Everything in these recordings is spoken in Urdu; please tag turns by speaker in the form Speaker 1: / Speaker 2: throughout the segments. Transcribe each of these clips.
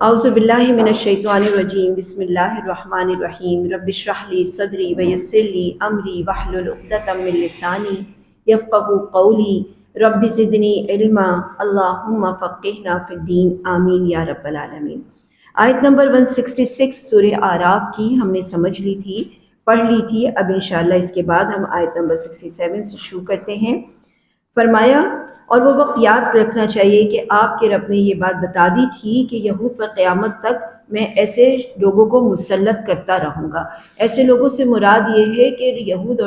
Speaker 1: اعوذ باللہ من الشیطان الرجیم بسم اللہ الرحمن الرحیم رب اشرح لی صدری ویسر لی امری واحلل عقدۃ من لسانی یفقہوا قولی رب زدنی علما اللہم فقہنا فی الدین آمین یا رب العالمین۔ آیت نمبر 166 سورہ اعراف کی ہم نے سمجھ لی تھی، پڑھ لی تھی۔ اب انشاءاللہ اس کے بعد ہم آیت نمبر 67 سے شروع کرتے ہیں۔ فرمایا، اور وہ وقت یاد رکھنا چاہیے کہ آپ کے رب نے یہ بات بتا دی تھی کہ یہود پر قیامت تک میں ایسے لوگوں کو مسلط کرتا رہوں گا۔ ایسے لوگوں سے مراد یہ ہے کہ یہود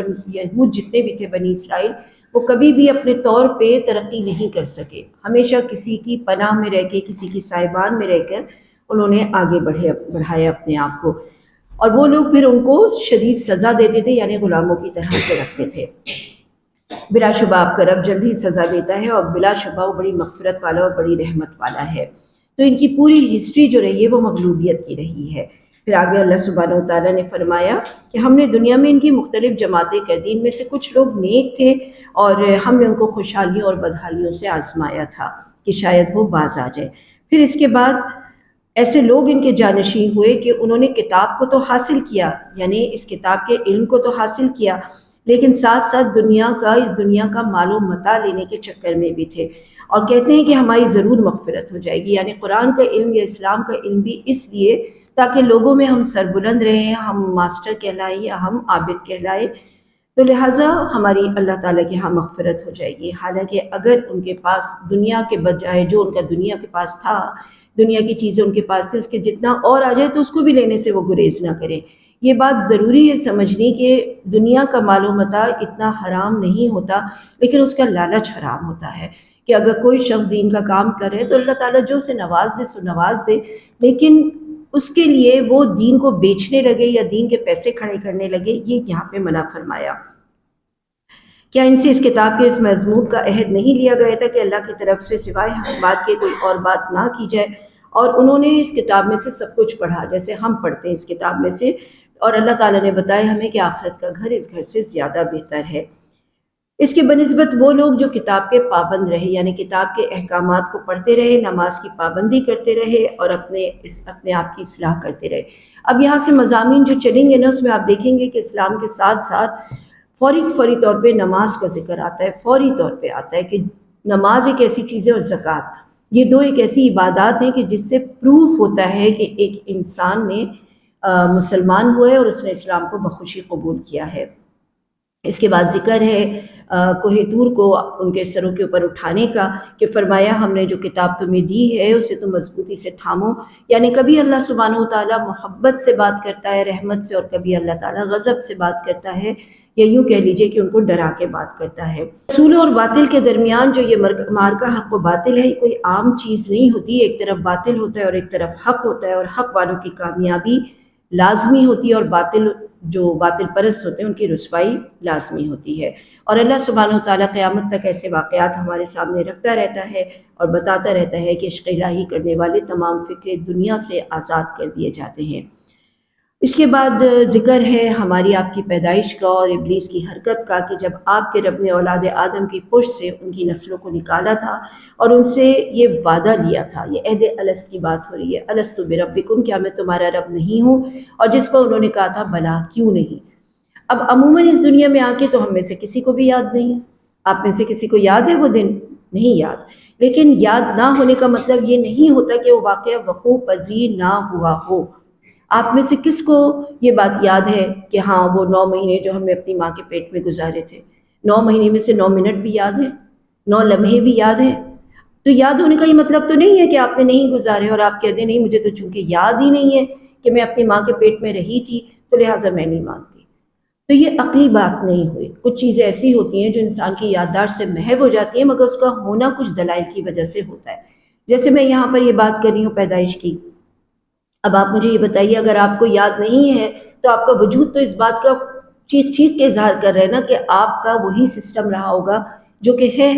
Speaker 1: جتنے بھی تھے بنی اسرائیل، وہ کبھی بھی اپنے طور پہ ترقی نہیں کر سکے۔ ہمیشہ کسی کی پناہ میں رہ کے، کسی کی سائبان میں رہ کر انہوں نے آگے بڑھایا اپنے آپ کو، اور وہ لوگ پھر ان کو شدید سزا دیتے تھے، یعنی غلاموں کی طرح سے رکھتے تھے۔ بلا شبہ آپ کا رب جلدی سزا دیتا ہے، اور بلا شبہ وہ بڑی مغفرت والا اور بڑی رحمت والا ہے۔ تو ان کی پوری ہسٹری جو رہی ہے وہ مغلوبیت کی رہی ہے۔ پھر آگے اللہ سبحانہ و تعالیٰ نے فرمایا کہ ہم نے دنیا میں ان کی مختلف جماعتیں کر دی، ان میں سے کچھ لوگ نیک تھے اور ہم نے ان کو خوشحالیوں اور بدحالیوں سے آزمایا تھا کہ شاید وہ باز آ جائے۔ پھر اس کے بعد ایسے لوگ ان کے جانشین ہوئے کہ انہوں نے کتاب کو تو حاصل کیا، یعنی اس کتاب کے علم کو تو حاصل کیا، لیکن ساتھ ساتھ اس دنیا کا مال و متاع لینے کے چکر میں بھی تھے، اور کہتے ہیں کہ ہماری ضرور مغفرت ہو جائے گی۔ یعنی قرآن کا علم یا اسلام کا علم بھی اس لیے تاکہ لوگوں میں ہم سربلند رہیں، ہم ماسٹر کہلائیں یا ہم عابد کہلائیں، تو لہٰذا ہماری اللہ تعالیٰ کے ہاں مغفرت ہو جائے گی۔ حالانکہ اگر ان کے پاس دنیا کے بجائے جو ان کا دنیا کے پاس تھا، دنیا کی چیزیں ان کے پاس تھی، اس کے جتنا اور آ جائے تو اس کو بھی لینے سے وہ گریز نہ کریں۔ یہ بات ضروری ہے سمجھنی کہ دنیا کا مال و متاع اتنا حرام نہیں ہوتا، لیکن اس کا لالچ حرام ہوتا ہے کہ اگر کوئی شخص دین کا کام کر رہے تو اللہ تعالیٰ جو اسے نواز دے سو نواز دے، لیکن اس کے لیے وہ دین کو بیچنے لگے یا دین کے پیسے کھڑے کرنے لگے، یہ یہاں پہ منع فرمایا۔ کیا ان سے اس کتاب کے اس مضمون کا عہد نہیں لیا گیا تھا کہ اللہ کی طرف سے سوائے حق بات کے کوئی اور بات نہ کی جائے؟ اور انہوں نے اس کتاب میں سے سب کچھ پڑھا جیسے ہم پڑھتے ہیں اس کتاب میں سے، اور اللہ تعالیٰ نے بتایا ہمیں کہ آخرت کا گھر اس گھر سے زیادہ بہتر ہے۔ اس کے بنسبت وہ لوگ جو کتاب کے پابند رہے، یعنی کتاب کے احکامات کو پڑھتے رہے، نماز کی پابندی کرتے رہے اور اپنے آپ کی اصلاح کرتے رہے۔ اب یہاں سے مضامین جو چلیں گے نا، اس میں آپ دیکھیں گے کہ اسلام کے ساتھ ساتھ فوری طور پہ نماز کا ذکر آتا ہے، فوری طور پہ آتا ہے کہ نماز ایک ایسی چیز ہے، اور زکوٰۃ، یہ دو ایک ایسی عبادات ہیں کہ جس سے پروف ہوتا ہے کہ ایک انسان نے مسلمان ہوئے اور اس نے اسلام کو بخوشی قبول کیا ہے۔ اس کے بعد ذکر ہے کوہ طور کو ان کے سروں کے اوپر اٹھانے کا، کہ فرمایا ہم نے جو کتاب تمہیں دی ہے اسے تم مضبوطی سے تھامو۔ یعنی کبھی اللہ سبحانہ و تعالیٰ محبت سے بات کرتا ہے، رحمت سے، اور کبھی اللہ تعالیٰ غضب سے بات کرتا ہے، یا یوں کہہ لیجئے کہ ان کو ڈرا کے بات کرتا ہے۔ رسول اور باطل کے درمیان جو یہ مارکہ حق و باطل ہے، یہ کوئی عام چیز نہیں ہوتی۔ ایک طرف باطل ہوتا ہے اور ایک طرف حق ہوتا ہے، اور حق والوں کی کامیابی لازمی ہوتی ہے، اور جو باطل پرست ہوتے ہیں ان کی رسوائی لازمی ہوتی ہے۔ اور اللہ سبحانہ وتعالیٰ قیامت تک ایسے واقعات ہمارے سامنے رکھتا رہتا ہے اور بتاتا رہتا ہے کہ عشق الہی کرنے والے تمام فکر دنیا سے آزاد کر دیے جاتے ہیں۔ اس کے بعد ذکر ہے ہماری آپ کی پیدائش کا اور ابلیس کی حرکت کا، کہ جب آپ کے رب نے اولاد آدم کی پشت سے ان کی نسلوں کو نکالا تھا اور ان سے یہ وعدہ لیا تھا، یہ عہد الست کی بات ہو رہی ہے، الست بربکم، کیا میں تمہارا رب نہیں ہوں؟ اور جس پر انہوں نے کہا تھا بلا، کیوں نہیں۔ اب عموماً اس دنیا میں آ کے تو ہم میں سے کسی کو بھی یاد نہیں ہے۔ آپ میں سے کسی کو یاد ہے وہ دن؟ نہیں یاد۔ لیکن یاد نہ ہونے کا مطلب یہ نہیں ہوتا کہ وہ واقعہ وقوع پذیر نہ ہوا ہو۔ آپ میں سے کس کو یہ بات یاد ہے کہ ہاں وہ 9 مہینے جو ہم نے اپنی ماں کے پیٹ میں گزارے تھے، 9 مہینے میں سے 9 منٹ بھی یاد ہیں، 9 لمحے بھی یاد ہیں؟ تو یاد ہونے کا یہ مطلب تو نہیں ہے کہ آپ نے نہیں گزارے اور آپ کہتے نہیں مجھے تو چونکہ یاد ہی نہیں ہے کہ میں اپنی ماں کے پیٹ میں رہی تھی تو لہٰذا میں نہیں مانتی۔ تو یہ عقلی بات نہیں ہوئی۔ کچھ چیزیں ایسی ہوتی ہیں جو انسان کی یادداشت سے محو ہو جاتی ہیں، مگر اس کا ہونا کچھ دلائل کی وجہ سے ہوتا ہے۔ جیسے میں یہاں پر یہ بات کر رہی ہوں پیدائش کی، اب آپ مجھے یہ بتائیے اگر آپ کو یاد نہیں ہے تو آپ کا وجود تو اس بات کا چیخ کے اظہار کر رہے ہیں نا کہ آپ کا وہی سسٹم رہا ہوگا جو کہ ہے،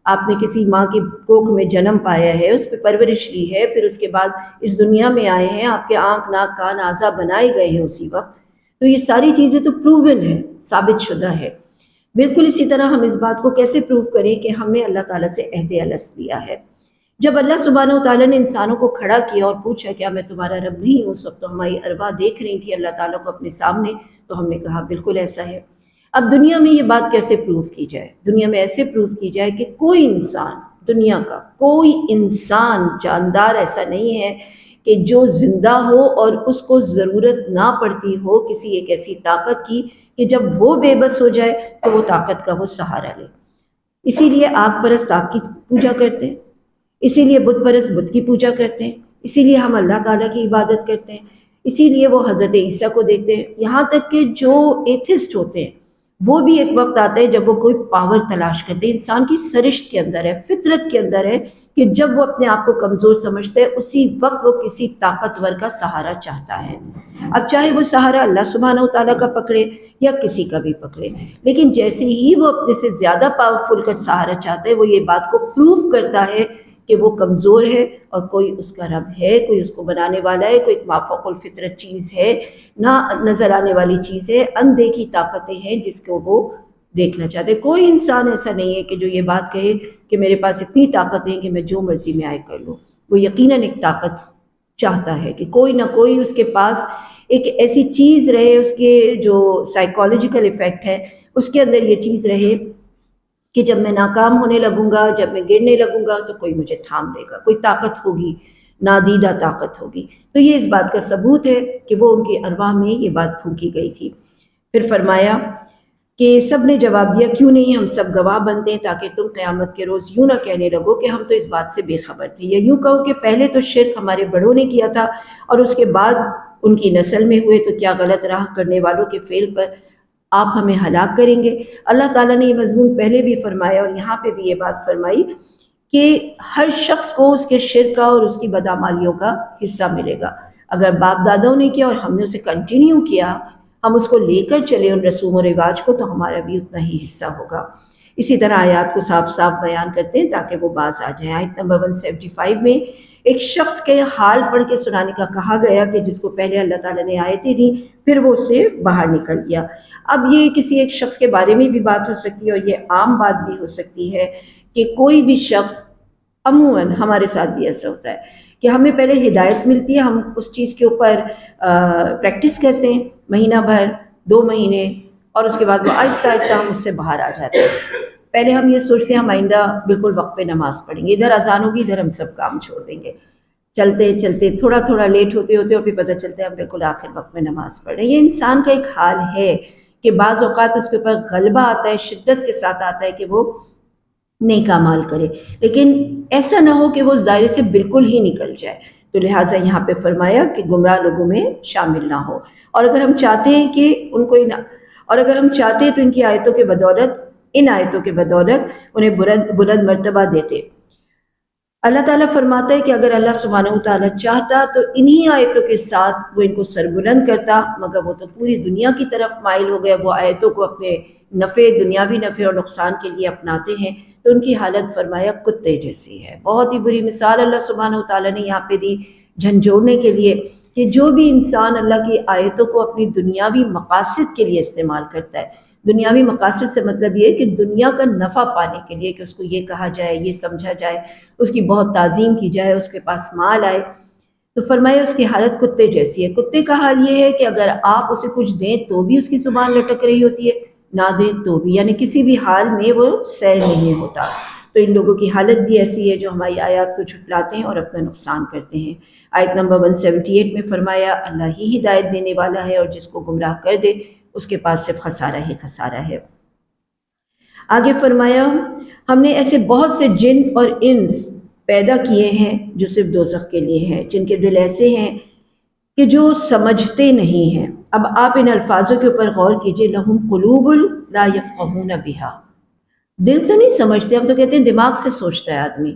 Speaker 1: آپ نے کسی ماں کی کوکھ میں جنم پایا ہے، اس پہ پرورش لی ہے، پھر اس کے بعد اس دنیا میں آئے ہیں، آپ کے آنکھ ناک کان اعضاء بنائے گئے ہیں اسی وقت، تو یہ ساری چیزیں تو پروون ہیں، ثابت شدہ ہے۔ بالکل اسی طرح ہم اس بات کو کیسے پروف کریں کہ ہم نے اللہ تعالیٰ سے عہد الست لیا ہے؟ جب اللہ سبحانہ و تعالیٰ نے انسانوں کو کھڑا کیا اور پوچھا کیا میں تمہارا رب نہیں ہوں، اس وقت تو ہماری ارواح دیکھ رہی تھی اللہ تعالیٰ کو اپنے سامنے، تو ہم نے کہا بالکل ایسا ہے۔ اب دنیا میں یہ بات کیسے پروف کی جائے؟ دنیا میں ایسے پروف کی جائے کہ کوئی انسان، دنیا کا کوئی انسان جاندار ایسا نہیں ہے کہ جو زندہ ہو اور اس کو ضرورت نہ پڑتی ہو کسی ایک ایسی طاقت کی کہ جب وہ بے بس ہو جائے تو وہ طاقت کا وہ سہارا لے۔ اسی لیے آگ پرست آگ کی پوجا کرتے ہیں، اسی لیے بت پرست بت کی پوجا کرتے ہیں، اسی لیے ہم اللہ تعالیٰ کی عبادت کرتے ہیں، اسی لیے وہ حضرت عیسیٰ کو دیکھتے ہیں۔ یہاں تک کہ جو ایتھسٹ ہوتے ہیں وہ بھی ایک وقت آتا ہے جب وہ کوئی پاور تلاش کرتے ہیں، انسان کی سرشت کے اندر ہے، فطرت کے اندر ہے کہ جب وہ اپنے آپ کو کمزور سمجھتے ہیں اسی وقت وہ کسی طاقتور کا سہارا چاہتا ہے۔ اب چاہے وہ سہارا اللہ سبحانہ و تعالیٰ کا پکڑے یا کسی کا بھی پکڑے، لیکن جیسے ہی وہ اپنے سے زیادہ پاورفل کا سہارا چاہتا ہے وہ یہ بات کو پروف کرتا ہے کہ وہ کمزور ہے اور کوئی اس کا رب ہے، کوئی اس کو بنانے والا ہے، کوئی ایک مافوق الفطرت چیز ہے، نہ نظر آنے والی چیز ہے، اندیکھی طاقتیں ہیں جس کو وہ دیکھنا چاہتے ہیں۔ کوئی انسان ایسا نہیں ہے کہ جو یہ بات کہے کہ میرے پاس اتنی طاقتیں ہیں کہ میں جو مرضی میں آئے کر لوں۔ وہ یقیناً ایک طاقت چاہتا ہے کہ کوئی نہ کوئی اس کے پاس ایک ایسی چیز رہے، اس کے جو سائیکالوجیکل ایفیکٹ ہے اس کے اندر یہ چیز رہے کہ جب میں ناکام ہونے لگوں گا، جب میں گرنے لگوں گا تو کوئی مجھے تھام لے گا، کوئی طاقت ہوگی، نادیدہ طاقت ہوگی۔ تو یہ اس بات کا ثبوت ہے کہ وہ ان کی ارواح میں یہ بات پھونکی گئی تھی۔ پھر فرمایا کہ سب نے جواب دیا کیوں نہیں، ہم سب گواہ بنتے ہیں تاکہ تم قیامت کے روز یوں نہ کہنے لگو کہ ہم تو اس بات سے بے خبر تھے، یا یوں کہو کہ پہلے تو شرک ہمارے بڑوں نے کیا تھا اور اس کے بعد ان کی نسل میں ہوئے، تو کیا غلط راہ کرنے والوں کے فعل پر آپ ہمیں ہلاک کریں گے۔ اللہ تعالیٰ نے یہ مضمون پہلے بھی فرمایا اور یہاں پہ بھی یہ بات فرمائی کہ ہر شخص کو اس کے شرک کا اور اس کی بدعمالیوں کا حصہ ملے گا۔ اگر باپ داداؤں نے کیا اور ہم نے اسے کنٹینیو کیا، ہم اس کو لے کر چلے ان رسوم و رواج کو، تو ہمارا بھی اتنا ہی حصہ ہوگا۔ اسی طرح آیات کو صاف صاف بیان کرتے ہیں تاکہ وہ باز آ جائیں۔ آیت نمبر 175 میں ایک شخص کے حال پڑھ کے سنانے کا کہا گیا کہ جس کو پہلے اللہ تعالیٰ نے آیتیں دی پھر وہ اس سے باہر نکل گیا۔ اب یہ کسی ایک شخص کے بارے میں بھی بات ہو سکتی ہے اور یہ عام بات بھی ہو سکتی ہے کہ کوئی بھی شخص، عموماً ہمارے ساتھ بھی ایسا ہوتا ہے کہ ہمیں پہلے ہدایت ملتی ہے، ہم اس چیز کے اوپر پریکٹس کرتے ہیں مہینہ بھر 2 مہینے، اور اس کے بعد وہ آہستہ آہستہ ہم اس سے باہر آ جاتے ہیں۔ پہلے ہم یہ سوچتے ہیں ہم آئندہ بالکل وقت پہ نماز پڑھیں گے، ادھر اذان ہوگی ادھر ہم سب کام چھوڑ دیں گے، چلتے چلتے تھوڑا تھوڑا لیٹ ہوتے ہوتے اور پھر پتہ چلتا ہے ہم بالکل آخر وقت میں نماز پڑھ رہے ہیں۔ یہ انسان کا ایک حال ہے کہ بعض اوقات اس کے اوپر غلبہ آتا ہے، شدت کے ساتھ آتا ہے کہ وہ نیک اعمال کرے، لیکن ایسا نہ ہو کہ وہ اس دائرے سے بالکل ہی نکل جائے۔ تو لہٰذا یہاں پہ فرمایا کہ گمراہ لوگوں میں شامل نہ ہو، اور اگر ہم چاہتے ہیں کہ ان کو اور اگر ہم چاہتے ہیں تو ان کی آیتوں کے بدولت، ان آیتوں کے بدولت انہیں بلند مرتبہ دیتے۔ اللہ تعالیٰ فرماتا ہے کہ اگر اللہ سبحانہ و تعالیٰ چاہتا تو انہی آیتوں کے ساتھ وہ ان کو سربلند کرتا، مگر وہ تو پوری دنیا کی طرف مائل ہو گیا، وہ آیتوں کو اپنے نفع، دنیاوی نفع اور نقصان کے لیے اپناتے ہیں، تو ان کی حالت فرمایا کتے جیسی ہے۔ بہت ہی بری مثال اللہ سبحانہ و تعالیٰ نے یہاں پہ دی جھنجھوڑنے کے لیے کہ جو بھی انسان اللہ کی آیتوں کو اپنی دنیاوی مقاصد کے لیے استعمال کرتا ہے، دنیاوی مقاصد سے مطلب یہ کہ دنیا کا نفع پانے کے لیے، کہ اس کو یہ کہا جائے، یہ سمجھا جائے، اس کی بہت تعظیم کی جائے، اس کے پاس مال آئے، تو فرمایا اس کی حالت کتے جیسی ہے۔ کتے کا حال یہ ہے کہ اگر آپ اسے کچھ دیں تو بھی اس کی زبان لٹک رہی ہوتی ہے، نہ دیں تو بھی، یعنی کسی بھی حال میں وہ سیر نہیں ہوتا۔ تو ان لوگوں کی حالت بھی ایسی ہے جو ہماری آیات کو جھٹلاتے ہیں اور اپنا نقصان کرتے ہیں۔ آیت نمبر 178 میں فرمایا اللہ ہی ہدایت دینے والا ہے، اور جس کو گمراہ کر دے اس کے پاس صرف خسارہ ہی خسارہ ہے۔ آگے فرمایا ہم نے ایسے بہت سے جن اور انس پیدا کیے ہیں جو صرف دوزخ کے لیے ہیں، جن کے دل ایسے ہیں کہ جو سمجھتے نہیں ہیں۔ اب آپ ان الفاظوں کے اوپر غور کیجئے، لہم قلوب لا یفقہون بہا، دل تو نہیں سمجھتے، ہم تو کہتے ہیں دماغ سے سوچتا ہے آدمی،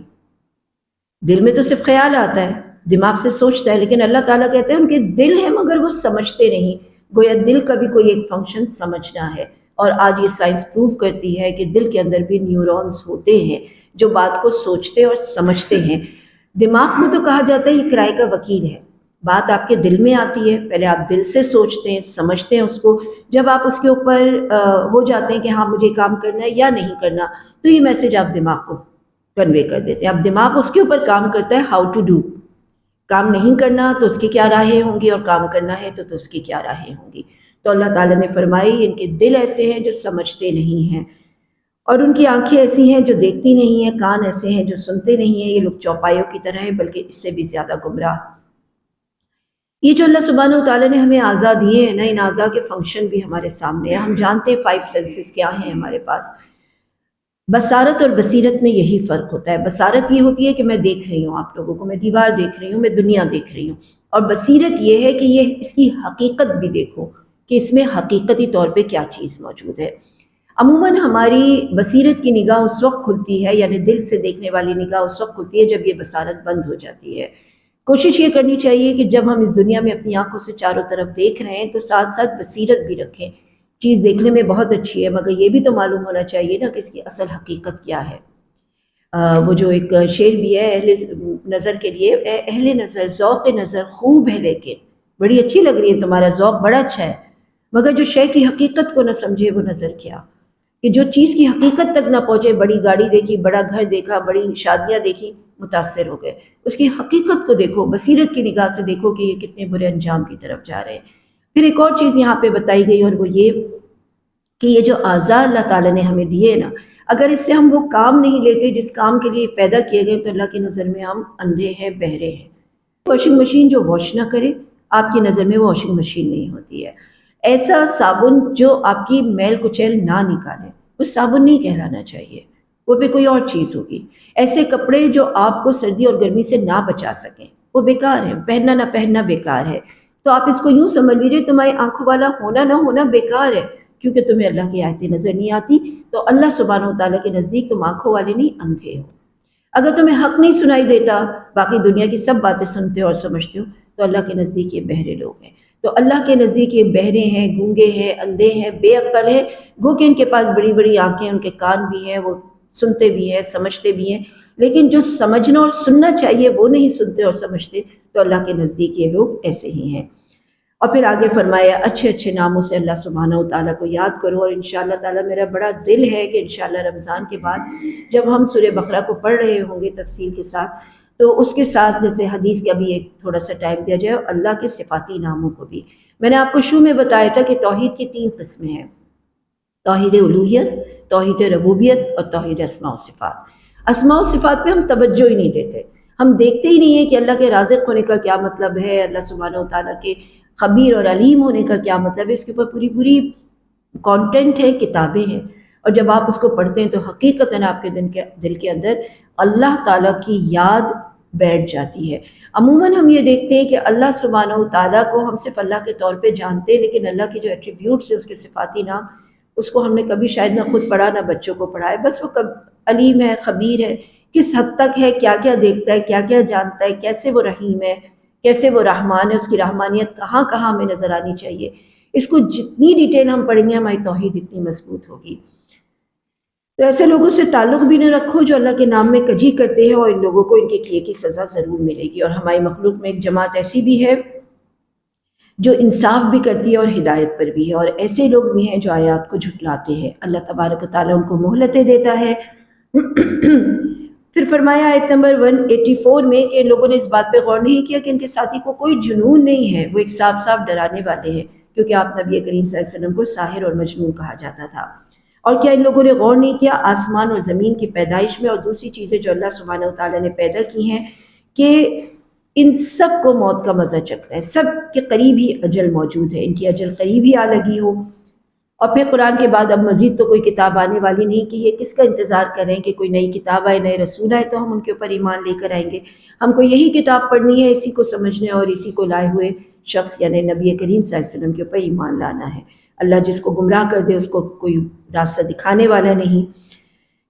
Speaker 1: دل میں تو صرف خیال آتا ہے، دماغ سے سوچتا ہے، لیکن اللہ تعالیٰ کہتے ہیں ان کے دل ہیں مگر وہ سمجھتے نہیں۔ گویا دل کا بھی کوئی ایک فنکشن سمجھنا ہے، اور آج یہ سائنس پروف کرتی ہے کہ دل کے اندر بھی نیورونز ہوتے ہیں جو بات کو سوچتے اور سمجھتے ہیں۔ دماغ کو تو کہا جاتا ہے یہ کرائے کا وکیل ہے، بات آپ کے دل میں آتی ہے، پہلے آپ دل سے سوچتے ہیں، سمجھتے ہیں اس کو، جب آپ اس کے اوپر ہو جاتے ہیں کہ ہاں مجھے کام کرنا ہے یا نہیں کرنا، تو یہ میسج آپ دماغ کو کنوے کر دیتے ہیں۔ اب دماغ اس کے اوپر کام کرتا ہے ہاؤ ٹو ڈو، کام نہیں کرنا تو اس کی کیا راہیں ہوں گی، اور کام کرنا ہے تو اس کی کیا راہیں ہوں گی۔ تو اللہ تعالیٰ نے فرمائی ان کے دل ایسے ہیں جو سمجھتے نہیں ہیں، اور ان کی آنکھیں ایسی ہیں جو دیکھتی نہیں ہیں، کان ایسے ہیں جو سنتے نہیں ہیں، یہ لوگ چوپایوں کی طرح ہیں بلکہ اس سے بھی زیادہ گمراہ۔ یہ جو اللہ سبحانہ و تعالیٰ نے ہمیں اعضاء دیے ہیں نا، ان اعضاء کے فنکشن بھی ہمارے سامنے ہیں، ہم جانتے ہیں 5 سینسز کیا ہیں ہمارے پاس۔ بصارت اور بصیرت میں یہی فرق ہوتا ہے۔ بصارت یہ ہوتی ہے کہ میں دیکھ رہی ہوں آپ لوگوں کو، میں دیوار دیکھ رہی ہوں، میں دنیا دیکھ رہی ہوں، اور بصیرت یہ ہے کہ یہ اس کی حقیقت بھی دیکھو کہ اس میں حقیقتی طور پہ کیا چیز موجود ہے۔ عموماً ہماری بصیرت کی نگاہ اس وقت کھلتی ہے، یعنی دل سے دیکھنے والی نگاہ اس وقت کھلتی ہے جب یہ بصارت بند ہو جاتی ہے۔ کوشش یہ کرنی چاہیے کہ جب ہم اس دنیا میں اپنی آنکھوں سے چاروں طرف دیکھ رہے ہیں تو ساتھ ساتھ بصیرت بھی رکھیں۔ چیز دیکھنے میں بہت اچھی ہے مگر یہ بھی تو معلوم ہونا چاہیے نا کہ اس کی اصل حقیقت کیا ہے۔ وہ جو ایک شعر بھی ہے اہل نظر کے لیے، اے اہل نظر ذوق نظر خوب ہے لیکن، بڑی اچھی لگ رہی ہے تمہارا ذوق، بڑا اچھا ہے، مگر جو شے کی حقیقت کو نہ سمجھے وہ نظر کیا، کہ جو چیز کی حقیقت تک نہ پہنچے، بڑی گاڑی دیکھی، بڑا گھر دیکھا، بڑی شادیاں دیکھی، متاثر ہو گئے، اس کی حقیقت کو دیکھو، بصیرت کی نگاہ سے دیکھو کہ یہ کتنے برے انجام کی طرف جا رہے ہیں۔ پھر ایک اور چیز یہاں پہ بتائی گئی، اور وہ یہ کہ یہ جو اعضاء اللہ تعالیٰ نے ہمیں دیے نا، اگر اس سے ہم وہ کام نہیں لیتے جس کام کے لیے پیدا کیے گئے تو اللہ کی نظر میں ہم اندھے ہیں، بہرے ہیں۔ واشنگ مشین جو واش نہ کرے آپ کی نظر میں وہ واشنگ مشین نہیں ہوتی ہے۔ ایسا صابن جو آپ کی میل کچیل نہ نکالے وہ صابن نہیں کہلانا چاہیے، وہ پہ کوئی اور چیز ہوگی۔ ایسے کپڑے جو آپ کو سردی اور گرمی سے نہ بچا سکیں وہ بیکار ہیں، پہننا نہ پہننا بیکار ہے۔ تو آپ اس کو یوں سمجھ لیجیے تمہاری آنکھوں والا ہونا نہ ہونا بیکار ہے، کیونکہ تمہیں اللہ کی آیتیں نظر نہیں آتی، تو اللہ سبحانہ و تعالیٰ کے نزدیک تم آنکھوں والے نہیں اندھے ہو۔ اگر تمہیں حق نہیں سنائی دیتا، باقی دنیا کی سب باتیں سنتے ہو اور سمجھتے ہو، تو اللہ کے نزدیک یہ بہرے لوگ ہیں۔ تو اللہ کے نزدیک یہ بہرے ہیں، گونگے ہیں، اندھے ہیں، بے عقل ہیں، گو کہ ان کے پاس بڑی بڑی آنکھیں، ان کے کان بھی ہیں، وہ سنتے بھی ہیں، سمجھتے بھی ہیں، لیکن جو سمجھنا اور سننا چاہیے وہ نہیں سنتے اور سمجھتے، تو اللہ کے نزدیک یہ لوگ ایسے ہی ہیں۔ اور پھر آگے فرمایا اچھے اچھے ناموں سے اللہ سبحانہ و تعالیٰ کو یاد کرو، اور انشاءاللہ تعالیٰ میرا بڑا دل ہے کہ انشاءاللہ رمضان کے بعد جب ہم سورہ بقرہ کو پڑھ رہے ہوں گے تفصیل کے ساتھ، تو اس کے ساتھ جیسے حدیث کا بھی ایک تھوڑا سا ٹائم دیا جائے، اور اللہ کے صفاتی ناموں کو بھی۔ میں نے آپ کو شروع میں بتایا تھا کہ توحید کی 3 قسمیں ہیں، توحید الوہیت، توحید ربوبیت اور توحید اسماء و صفات۔ اسماء و صفات پہ ہم توجہ ہی نہیں دیتے، ہم دیکھتے ہی نہیں ہیں کہ اللہ کے رازق ہونے کا کیا مطلب ہے، اللہ سبحانہ و تعالیٰ کے خبیر اور علیم ہونے کا کیا مطلب ہے، اس کے اوپر پوری پوری کانٹینٹ ہے، کتابیں ہیں، اور جب آپ اس کو پڑھتے ہیں تو حقیقتاً آپ کے دل کے اندر اللہ تعالیٰ کی یاد بیٹھ جاتی ہے۔ عموماً ہم یہ دیکھتے ہیں کہ اللہ سبحانہ و تعالیٰ کو ہم صرف اللہ کے طور پہ جانتے ہیں، لیکن اللہ کی جو ایٹریبیوٹس ہیں، اس کے صفاتی نام، اس کو ہم نے کبھی شاید نہ خود پڑھا نہ بچوں کو پڑھا ہے۔ بس وہ علیم ہے، خبیر ہے، کس حد تک ہے، کیا کیا دیکھتا ہے، کیا کیا جانتا ہے، کیسے وہ رحیم ہے، کیسے وہ رحمان ہے، اس کی رحمانیت کہاں کہاں ہمیں نظر آنی چاہیے۔ اس کو جتنی ڈیٹیل ہم پڑھیں گے ہماری توحید اتنی مضبوط ہوگی۔ تو ایسے لوگوں سے تعلق بھی نہ رکھو جو اللہ کے نام میں کجی کرتے ہیں، اور ان لوگوں کو ان کے کیے کی سزا ضرور ملے گی۔ اور ہماری مخلوق میں ایک جماعت ایسی بھی ہے جو انصاف بھی کرتی ہے اور ہدایت پر بھی ہے، اور ایسے لوگ بھی ہیں جو آیات کو جھٹلاتے ہیں، اللہ تبارک و تعالیٰ ان کو مہلتیں دیتا ہے۔ پھر فرمایا آیت نمبر 184 میں کہ ان لوگوں نے اس بات پہ غور نہیں کیا کہ ان کے ساتھی کو کوئی جنون نہیں ہے، وہ ایک صاف صاف ڈرانے والے ہیں، کیونکہ آپ نبی کریم صلی اللہ علیہ وسلم کو ساحر اور مجنون کہا جاتا تھا۔ اور کیا ان لوگوں نے غور نہیں کیا آسمان اور زمین کی پیدائش میں اور دوسری چیزیں جو اللہ سبحانہ و تعالیٰ نے پیدا کی ہیں، کہ ان سب کو موت کا مزہ چکھنا ہے، سب کے قریب ہی اجل موجود ہے، ان کی اجل قریب ہی آ لگی ہو۔ اور پھر قرآن کے بعد اب مزید تو کوئی کتاب آنے والی نہیں، کہ یہ کس کا انتظار کریں کہ کوئی نئی کتاب آئے، نئے رسول آئے تو ہم ان کے اوپر ایمان لے کر آئیں گے۔ ہم کو یہی کتاب پڑھنی ہے، اسی کو سمجھنا ہے، اور اسی کو لائے ہوئے شخص یعنی نبی کریم صلی اللہ علیہ وسلم کے اوپر ایمان لانا ہے۔ اللہ جس کو گمراہ کر دے اس کو کوئی راستہ دکھانے والا نہیں۔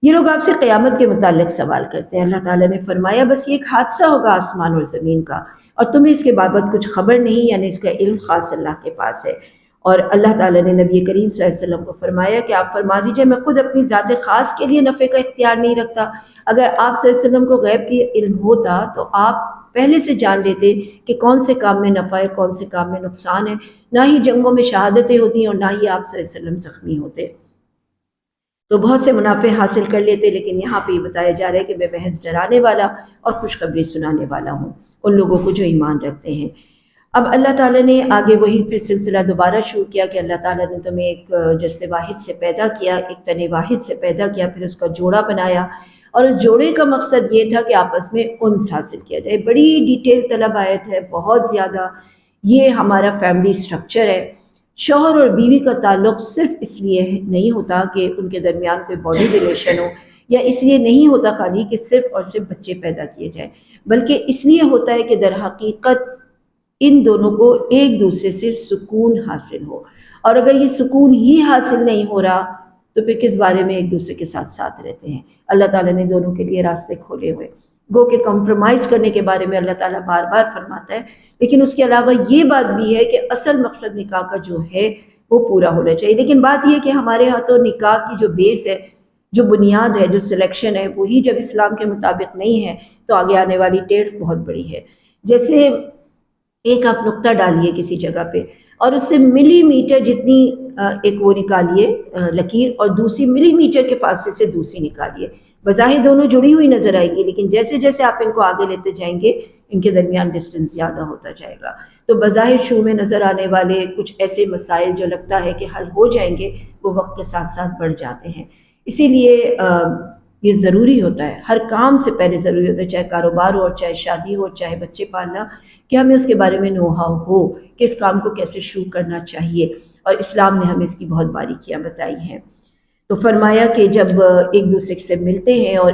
Speaker 1: یہ لوگ آپ سے قیامت کے متعلق سوال کرتے ہیں، اللہ تعالیٰ نے فرمایا بس یہ ایک حادثہ ہوگا آسمان اور زمین کا، اور تمہیں اس کے بابت کچھ خبر نہیں، یعنی اس کا علم خاص اللہ کے پاس ہے۔ اور اللہ تعالیٰ نے نبی کریم صلی اللہ علیہ وسلم کو فرمایا کہ آپ فرما دیجئے میں خود اپنی ذات خاص کے لیے نفع کا اختیار نہیں رکھتا۔ اگر آپ صلی اللہ علیہ وسلم کو غیب کی علم ہوتا تو آپ پہلے سے جان لیتے کہ کون سے کام میں نفع ہے، کون سے کام میں نقصان ہے، نہ ہی جنگوں میں شہادتیں ہوتی ہیں اور نہ ہی آپ صلی اللہ علیہ وسلم زخمی ہوتے۔ تو بہت سے منافع حاصل کر لیتے، لیکن یہاں پہ یہ بتایا جا رہا ہے کہ میں محض ڈرانے والا اور خوشخبری سنانے والا ہوں ان لوگوں کو جو ایمان رکھتے ہیں۔ اب اللہ تعالیٰ نے آگے وہی پھر سلسلہ دوبارہ شروع کیا کہ اللہ تعالیٰ نے تمہیں ایک جسد واحد سے پیدا کیا، ایک تن واحد سے پیدا کیا، پھر اس کا جوڑا بنایا، اور اس جوڑے کا مقصد یہ تھا کہ آپس میں انس حاصل کیا جائے۔ بڑی ڈیٹیل طلب آیت ہے، بہت زیادہ۔ یہ ہمارا فیملی سٹرکچر ہے۔ شوہر اور بیوی کا تعلق صرف اس لیے نہیں ہوتا کہ ان کے درمیان کوئی باڈی ریلیشن ہو، یا اس لیے نہیں ہوتا خالی کہ صرف اور صرف بچے پیدا کیے جائیں، بلکہ اس لیے ہوتا ہے کہ در حقیقت ان دونوں کو ایک دوسرے سے سکون حاصل ہو، اور اگر یہ سکون ہی حاصل نہیں ہو رہا تو پھر کس بارے میں ایک دوسرے کے ساتھ ساتھ رہتے ہیں۔ اللہ تعالیٰ نے دونوں کے لیے راستے کھولے ہوئے، گو کہ کمپرومائز کرنے کے بارے میں اللہ تعالیٰ بار بار فرماتا ہے، لیکن اس کے علاوہ یہ بات بھی ہے کہ اصل مقصد نکاح کا جو ہے وہ پورا ہونا چاہیے۔ لیکن بات یہ کہ ہمارے ہاں تو نکاح کی جو بیس ہے، جو بنیاد ہے، جو سلیکشن ہے، وہی جب اسلام کے مطابق نہیں ہے تو آگے آنے والی ٹیڑھ بہت بڑی ہے۔ جیسے ایک آپ نقطہ ڈالیے کسی جگہ پہ اور اس سے ملی میٹر جتنی ایک وہ نکالیے لکیر، اور دوسری ملی میٹر کے فاصلے سے دوسری نکالیے، بظاہر دونوں جڑی ہوئی نظر آئیں گی، لیکن جیسے جیسے آپ ان کو آگے لیتے جائیں گے ان کے درمیان ڈسٹنس زیادہ ہوتا جائے گا۔ تو بظاہر شروع میں نظر آنے والے کچھ ایسے مسائل جو لگتا ہے کہ حل ہو جائیں گے، وہ وقت کے ساتھ ساتھ بڑھ جاتے ہیں۔ اسی لیے یہ ضروری ہوتا ہے، ہر کام سے پہلے ضروری ہوتا ہے، چاہے کاروبار ہو، چاہے شادی ہو، چاہے بچے پالنا، کہ ہمیں اس کے بارے میں نو ہاؤ ہو کہ اس کام کو کیسے شروع کرنا چاہیے، اور اسلام نے ہمیں اس کی بہت باریکیاں بتائی ہیں۔ تو فرمایا کہ جب ایک دوسرے سے ملتے ہیں اور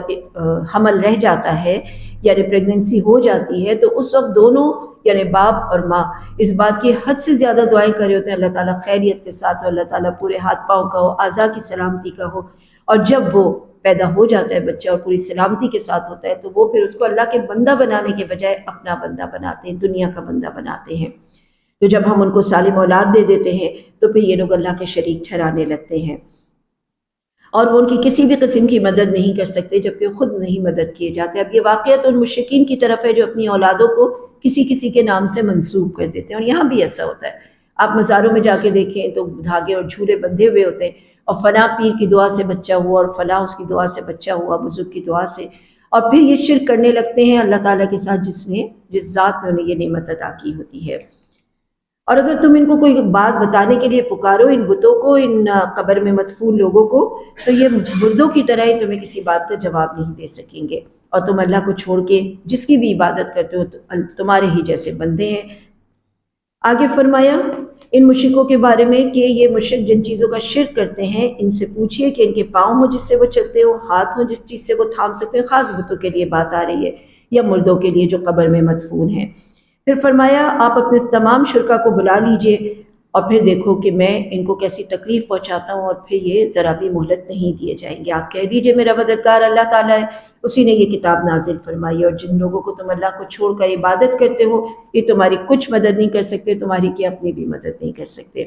Speaker 1: حمل رہ جاتا ہے یعنی پریگننسی ہو جاتی ہے، تو اس وقت دونوں یعنی باپ اور ماں اس بات کی حد سے زیادہ دعائیں کر رہے ہوتے ہیں، اللہ تعالیٰ خیریت کے ساتھ ہو، اللہ تعالیٰ پورے ہاتھ پاؤں کا ہو، اعضاء کی سلامتی کا ہو، اور جب وہ پیدا ہو جاتا ہے بچہ اور پوری سلامتی کے ساتھ ہوتا ہے تو وہ پھر اس کو اللہ کے بندہ بنانے کے بجائے اپنا بندہ بناتے ہیں، دنیا کا بندہ بناتے ہیں۔ تو جب ہم ان کو سالم اولاد دے دیتے ہیں تو پھر یہ لوگ اللہ کے شریک ٹھہرانے لگتے ہیں، اور وہ ان کی کسی بھی قسم کی مدد نہیں کر سکتے جبکہ خود نہیں مدد کیے جاتے۔ اب یہ واقعہ تو ان مشرکین کی طرف ہے جو اپنی اولادوں کو کسی کے نام سے منسوب کر دیتے ہیں، اور یہاں بھی ایسا ہوتا ہے۔ آپ مزاروں میں جا کے دیکھیں تو دھاگے اور جھولے بندھے ہوئے ہوتے ہیں، اور فلاں پیر کی دعا سے بچہ ہوا، اور فلاں اس کی دعا سے بچہ ہوا، بزرگ کی دعا سے، اور پھر یہ شرک کرنے لگتے ہیں اللہ تعالیٰ کے ساتھ جس ذات نے انہیں یہ نعمت عطا کی ہوتی ہے۔ اور اگر تم ان کو کوئی بات بتانے کے لیے پکارو ان بتوں کو، ان قبر میں مدفون لوگوں کو، تو یہ مردوں کی طرح ہی تمہیں کسی بات کا جواب نہیں دے سکیں گے، اور تم اللہ کو چھوڑ کے جس کی بھی عبادت کرتے ہو تمہارے ہی جیسے بندے ہیں۔ آگے فرمایا ان مشرکوں کے بارے میں کہ یہ مشرک جن چیزوں کا شرک کرتے ہیں ان سے پوچھئے کہ ان کے پاؤں ہوں جس سے وہ چلتے ہو، ہاتھ ہوں جس چیز سے وہ تھام سکتے ہیں، خاص بتوں کے لیے بات آ رہی ہے یا مردوں کے لیے جو قبر میں مدفون ہیں۔ پھر فرمایا آپ اپنے تمام شرکا کو بلا لیجئے اور پھر دیکھو کہ میں ان کو کیسی تکلیف پہنچاتا ہوں، اور پھر یہ ذرا بھی مہلت نہیں دیے جائیں گے۔ آپ کہہ دیجئے میرا مددگار اللہ تعالیٰ ہے، اسی نے یہ کتاب نازل فرمائی، اور جن لوگوں کو تم اللہ کو چھوڑ کر عبادت کرتے ہو یہ تمہاری کچھ مدد نہیں کر سکتے، تمہاری کیا اپنی بھی مدد نہیں کر سکتے۔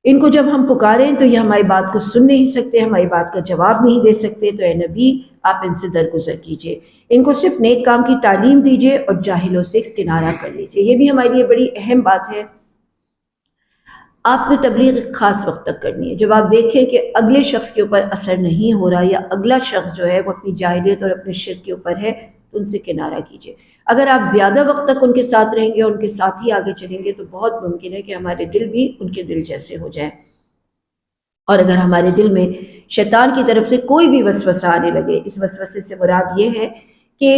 Speaker 1: ان کو جب ہم پکاریں تو یہ ہماری بات کو سن نہیں سکتے، ہماری بات کا جواب نہیں دے سکتے، تو اے نبی آپ ان سے درگزر کیجئے، ان کو صرف نیک کام کی تعلیم دیجئے اور جاہلوں سے کنارہ کر لیجئے۔ یہ بھی ہمارے لیے بڑی اہم بات ہے۔ آپ نے تبلیغ ایک خاص وقت تک کرنی ہے، جب آپ دیکھیں کہ اگلے شخص کے اوپر اثر نہیں ہو رہا یا اگلا شخص جو ہے وہ اپنی جاہلیت اور اپنے شرک کے اوپر ہے تو ان سے کنارہ کیجئے۔ اگر آپ زیادہ وقت تک ان کے ساتھ رہیں گے اور ان کے ساتھ ہی آگے چلیں گے تو بہت ممکن ہے کہ ہمارے دل بھی ان کے دل جیسے ہو جائیں، اور اگر ہمارے دل میں شیطان کی طرف سے کوئی بھی وسوسہ آنے لگے، اس وسوسے سے مراد یہ ہے کہ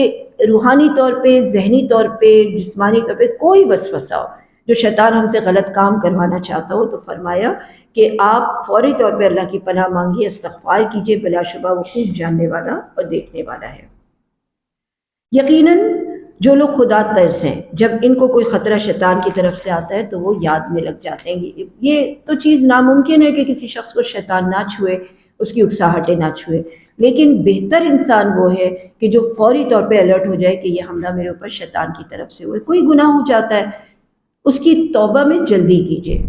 Speaker 1: روحانی طور پہ، ذہنی طور پہ، جسمانی طور پہ کوئی وسوسہ ہو جو شیطان ہم سے غلط کام کروانا چاہتا ہو، تو فرمایا کہ آپ فوری طور پہ اللہ کی پناہ مانگیے، استغفار کیجیے، بلا شبہ وہ خوب جاننے والا اور دیکھنے والا ہے۔ یقیناً جو لوگ خدا ترس ہیں جب ان کو کوئی خطرہ شیطان کی طرف سے آتا ہے تو وہ یاد میں لگ جاتے ہیں۔ یہ تو چیز ناممکن ہے کہ کسی شخص کو شیطان نہ چھوئے، اس کی اکساہٹیں نہ چھوئے، لیکن بہتر انسان وہ ہے کہ جو فوری طور پہ الرٹ ہو جائے کہ یہ حملہ میرے اوپر شیطان کی طرف سے ہوئے۔ کوئی گناہ ہو جاتا ہے اس کی توبہ میں جلدی کیجیے،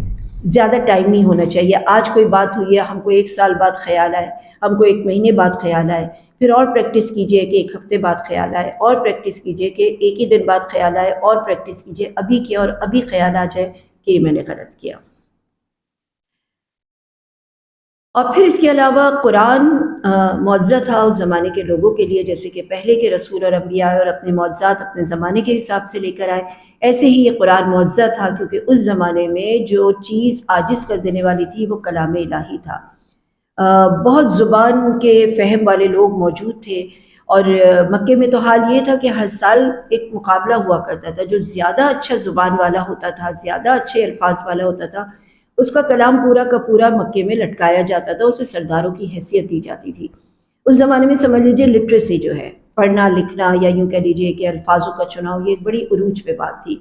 Speaker 1: زیادہ ٹائم نہیں ہونا چاہیے۔ آج کوئی بات ہوئی ہے، ہم کو 1 سال بعد خیال آئے، ہم کو 1 مہینے بعد خیال آئے، پھر اور پریکٹس کیجئے کہ 1 ہفتے بعد خیال آئے، اور پریکٹس کیجئے کہ 1 ہی دن بعد خیال آئے، اور پریکٹس کیجئے ابھی کیا اور ابھی خیال آ جائے کہ یہ میں نے غلط کیا۔ اور پھر اس کے علاوہ قرآن معجزہ تھا اس زمانے کے لوگوں کے لیے، جیسے کہ پہلے کے رسول اور انبیاء اور اپنے معجزات اپنے زمانے کے حساب سے لے کر آئے، ایسے ہی یہ قرآن معجزہ تھا، کیونکہ اس زمانے میں جو چیز عاجز کر دینے والی تھی وہ کلام الہی تھا۔ بہت زبان کے فہم والے لوگ موجود تھے، اور مکے میں تو حال یہ تھا کہ ہر سال ایک مقابلہ ہوا کرتا تھا، جو زیادہ اچھا زبان والا ہوتا تھا، زیادہ اچھے الفاظ والا ہوتا تھا، اس کا کلام پورا کا پورا مکے میں لٹکایا جاتا تھا، اسے سرداروں کی حیثیت دی جاتی تھی۔ اس زمانے میں سمجھ لیجیے لٹریسی جو ہے، پڑھنا لکھنا، یا یوں کہہ لیجیے کہ الفاظوں کا چناؤ، یہ ایک بڑی عروج پہ بات تھی۔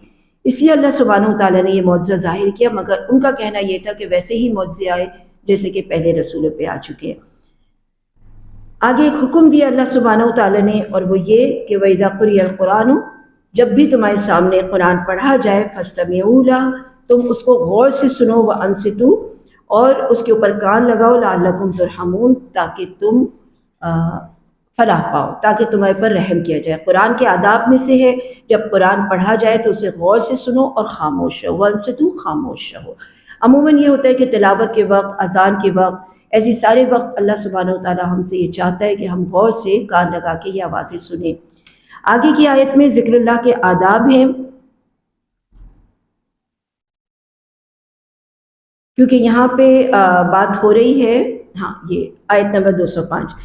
Speaker 1: اس لیے اللہ سبحانہ و تعالیٰ نے یہ معجزہ ظاہر کیا، مگر ان کا کہنا یہ تھا کہ ویسے ہی معجزے آئے جیسے کہ پہلے رسولوں پہ آ چکے ہیں۔ آگے ایک حکم دیا اللہ سبحانہ و تعالیٰ نے، اور وہ یہ کہ وَإِذَا قُرِئَ الْقُرْآنُ، جب بھی تمہارے سامنے قرآن پڑھا جائے، فَاسْتَمِعُوا لَهُ، تم اس کو غور سے سنو، وَأَنصِتُوا، اور اس کے اوپر کان لگاؤ، لعلکم ترحمون، تاکہ تم فلاح پاؤ، تاکہ تمہارے پر رحم کیا جائے۔ قرآن کے آداب میں سے ہے جب قرآن پڑھا جائے تو اسے غور سے سنو اور خاموش رہو، وَأَنصِتُوا، خاموش رہو۔ عموماً یہ ہوتا ہے کہ تلاوت کے وقت، اذان کے وقت، ایسی سارے وقت اللہ سبحانہ و تعالیٰ ہم سے یہ چاہتا ہے کہ ہم غور سے کان لگا کے یہ آوازیں سنیں۔ آگے کی آیت میں ذکر اللہ کے آداب ہیں، کیونکہ یہاں پہ بات ہو رہی ہے، ہاں یہ آیت نمبر 205،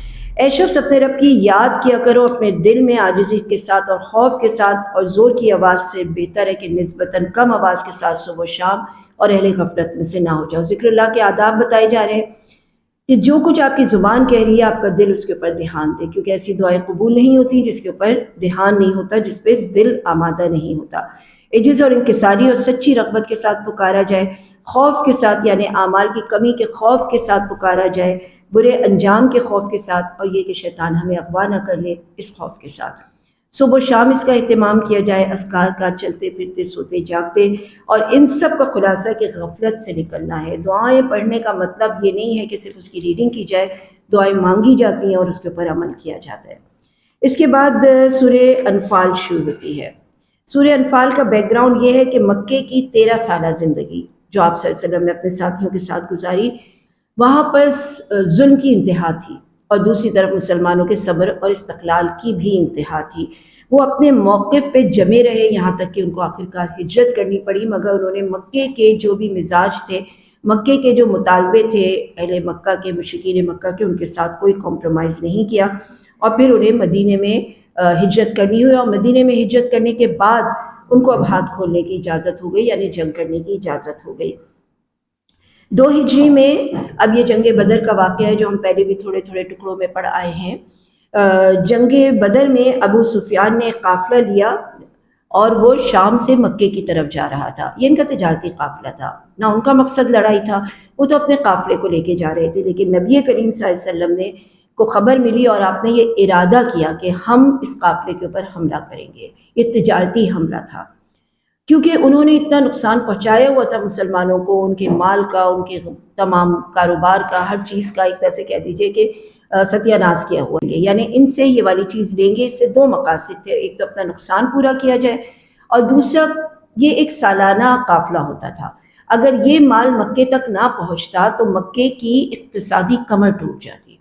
Speaker 1: اے شخص اپنے رب کی یاد کیا کرو اپنے دل میں عاجزی کے ساتھ اور خوف کے ساتھ، اور زور کی آواز سے بہتر ہے کہ نسبتاً کم آواز کے ساتھ صبح و شام اور اہل غفلت میں سے نہ ہو جاؤ۔ ذکر اللہ کے آداب بتائے جا رہے ہیں کہ جو کچھ آپ کی زبان کہہ رہی ہے آپ کا دل اس کے اوپر دھیان دے، کیونکہ ایسی دعائیں قبول نہیں ہوتی جس کے اوپر دھیان نہیں ہوتا، جس پہ دل آمادہ نہیں ہوتا۔ عجز اور انکساری اور سچی رغبت کے ساتھ پکارا جائے، خوف کے ساتھ، یعنی اعمال کی کمی کے خوف کے ساتھ پکارا جائے، برے انجام کے خوف کے ساتھ، اور یہ کہ شیطان ہمیں اغوا نہ کر لے اس خوف کے ساتھ۔ صبح و شام اس کا اہتمام کیا جائے، اذکار کا، چلتے پھرتے سوتے جاگتے، اور ان سب کا خلاصہ کہ غفلت سے نکلنا ہے۔ دعائیں پڑھنے کا مطلب یہ نہیں ہے کہ صرف اس کی ریڈنگ کی جائے، دعائیں مانگی جاتی ہیں اور اس کے اوپر عمل کیا جاتا ہے۔ اس کے بعد سورہ انفال شروع ہوتی ہے۔ سورہ انفال کا بیک گراؤنڈ یہ ہے کہ مکے کی 13 سالہ زندگی جو آپ صلی اللہ علیہ وسلم نے اپنے ساتھیوں کے ساتھ گزاری، وہاں پر ظلم کی انتہا تھی، اور دوسری طرف مسلمانوں کے صبر اور استقلال کی بھی انتہا تھی۔ وہ اپنے موقف پہ جمے رہے یہاں تک کہ ان کو آخرکار ہجرت کرنی پڑی، مگر انہوں نے مکے کے جو بھی مزاج تھے، مکے کے جو مطالبے تھے اہل مکہ کے، مشرکین مکہ کے، ان کے ساتھ کوئی کمپرومائز نہیں کیا، اور پھر انہیں مدینے میں ہجرت کرنی ہوئی، اور مدینے میں ہجرت کرنے کے بعد ان کو اب ہاتھ کھولنے کی اجازت ہو گئی، یعنی جنگ کرنے کی اجازت ہو گئی۔ 2 ہجری میں اب یہ جنگ بدر کا واقعہ ہے جو ہم پہلے بھی تھوڑے تھوڑے ٹکڑوں میں پڑھ آئے ہیں۔ جنگ بدر میں ابو سفیان نے قافلہ لیا اور وہ شام سے مکے کی طرف جا رہا تھا۔ یہ ان کا تجارتی قافلہ تھا، نہ ان کا مقصد لڑائی تھا، وہ تو اپنے قافلے کو لے کے جا رہے تھے، لیکن نبی کریم صلی اللہ علیہ وسلم نے کو خبر ملی اور آپ نے یہ ارادہ کیا کہ ہم اس قافلے کے اوپر حملہ کریں گے۔ یہ تجارتی حملہ تھا، کیونکہ انہوں نے اتنا نقصان پہنچایا ہوا تھا مسلمانوں کو، ان کے مال کا، ان کے تمام کاروبار کا، ہر چیز کا ایک طرح سے کہہ دیجئے کہ ستیہ ناش کیا ہوا ہے، یعنی ان سے یہ والی چیز لیں گے۔ اس سے 2 مقاصد تھے، ایک تو اپنا نقصان پورا کیا جائے، اور دوسرا یہ ایک سالانہ قافلہ ہوتا تھا، اگر یہ مال مکے تک نہ پہنچتا تو مکے کی اقتصادی کمر ٹوٹ جاتی،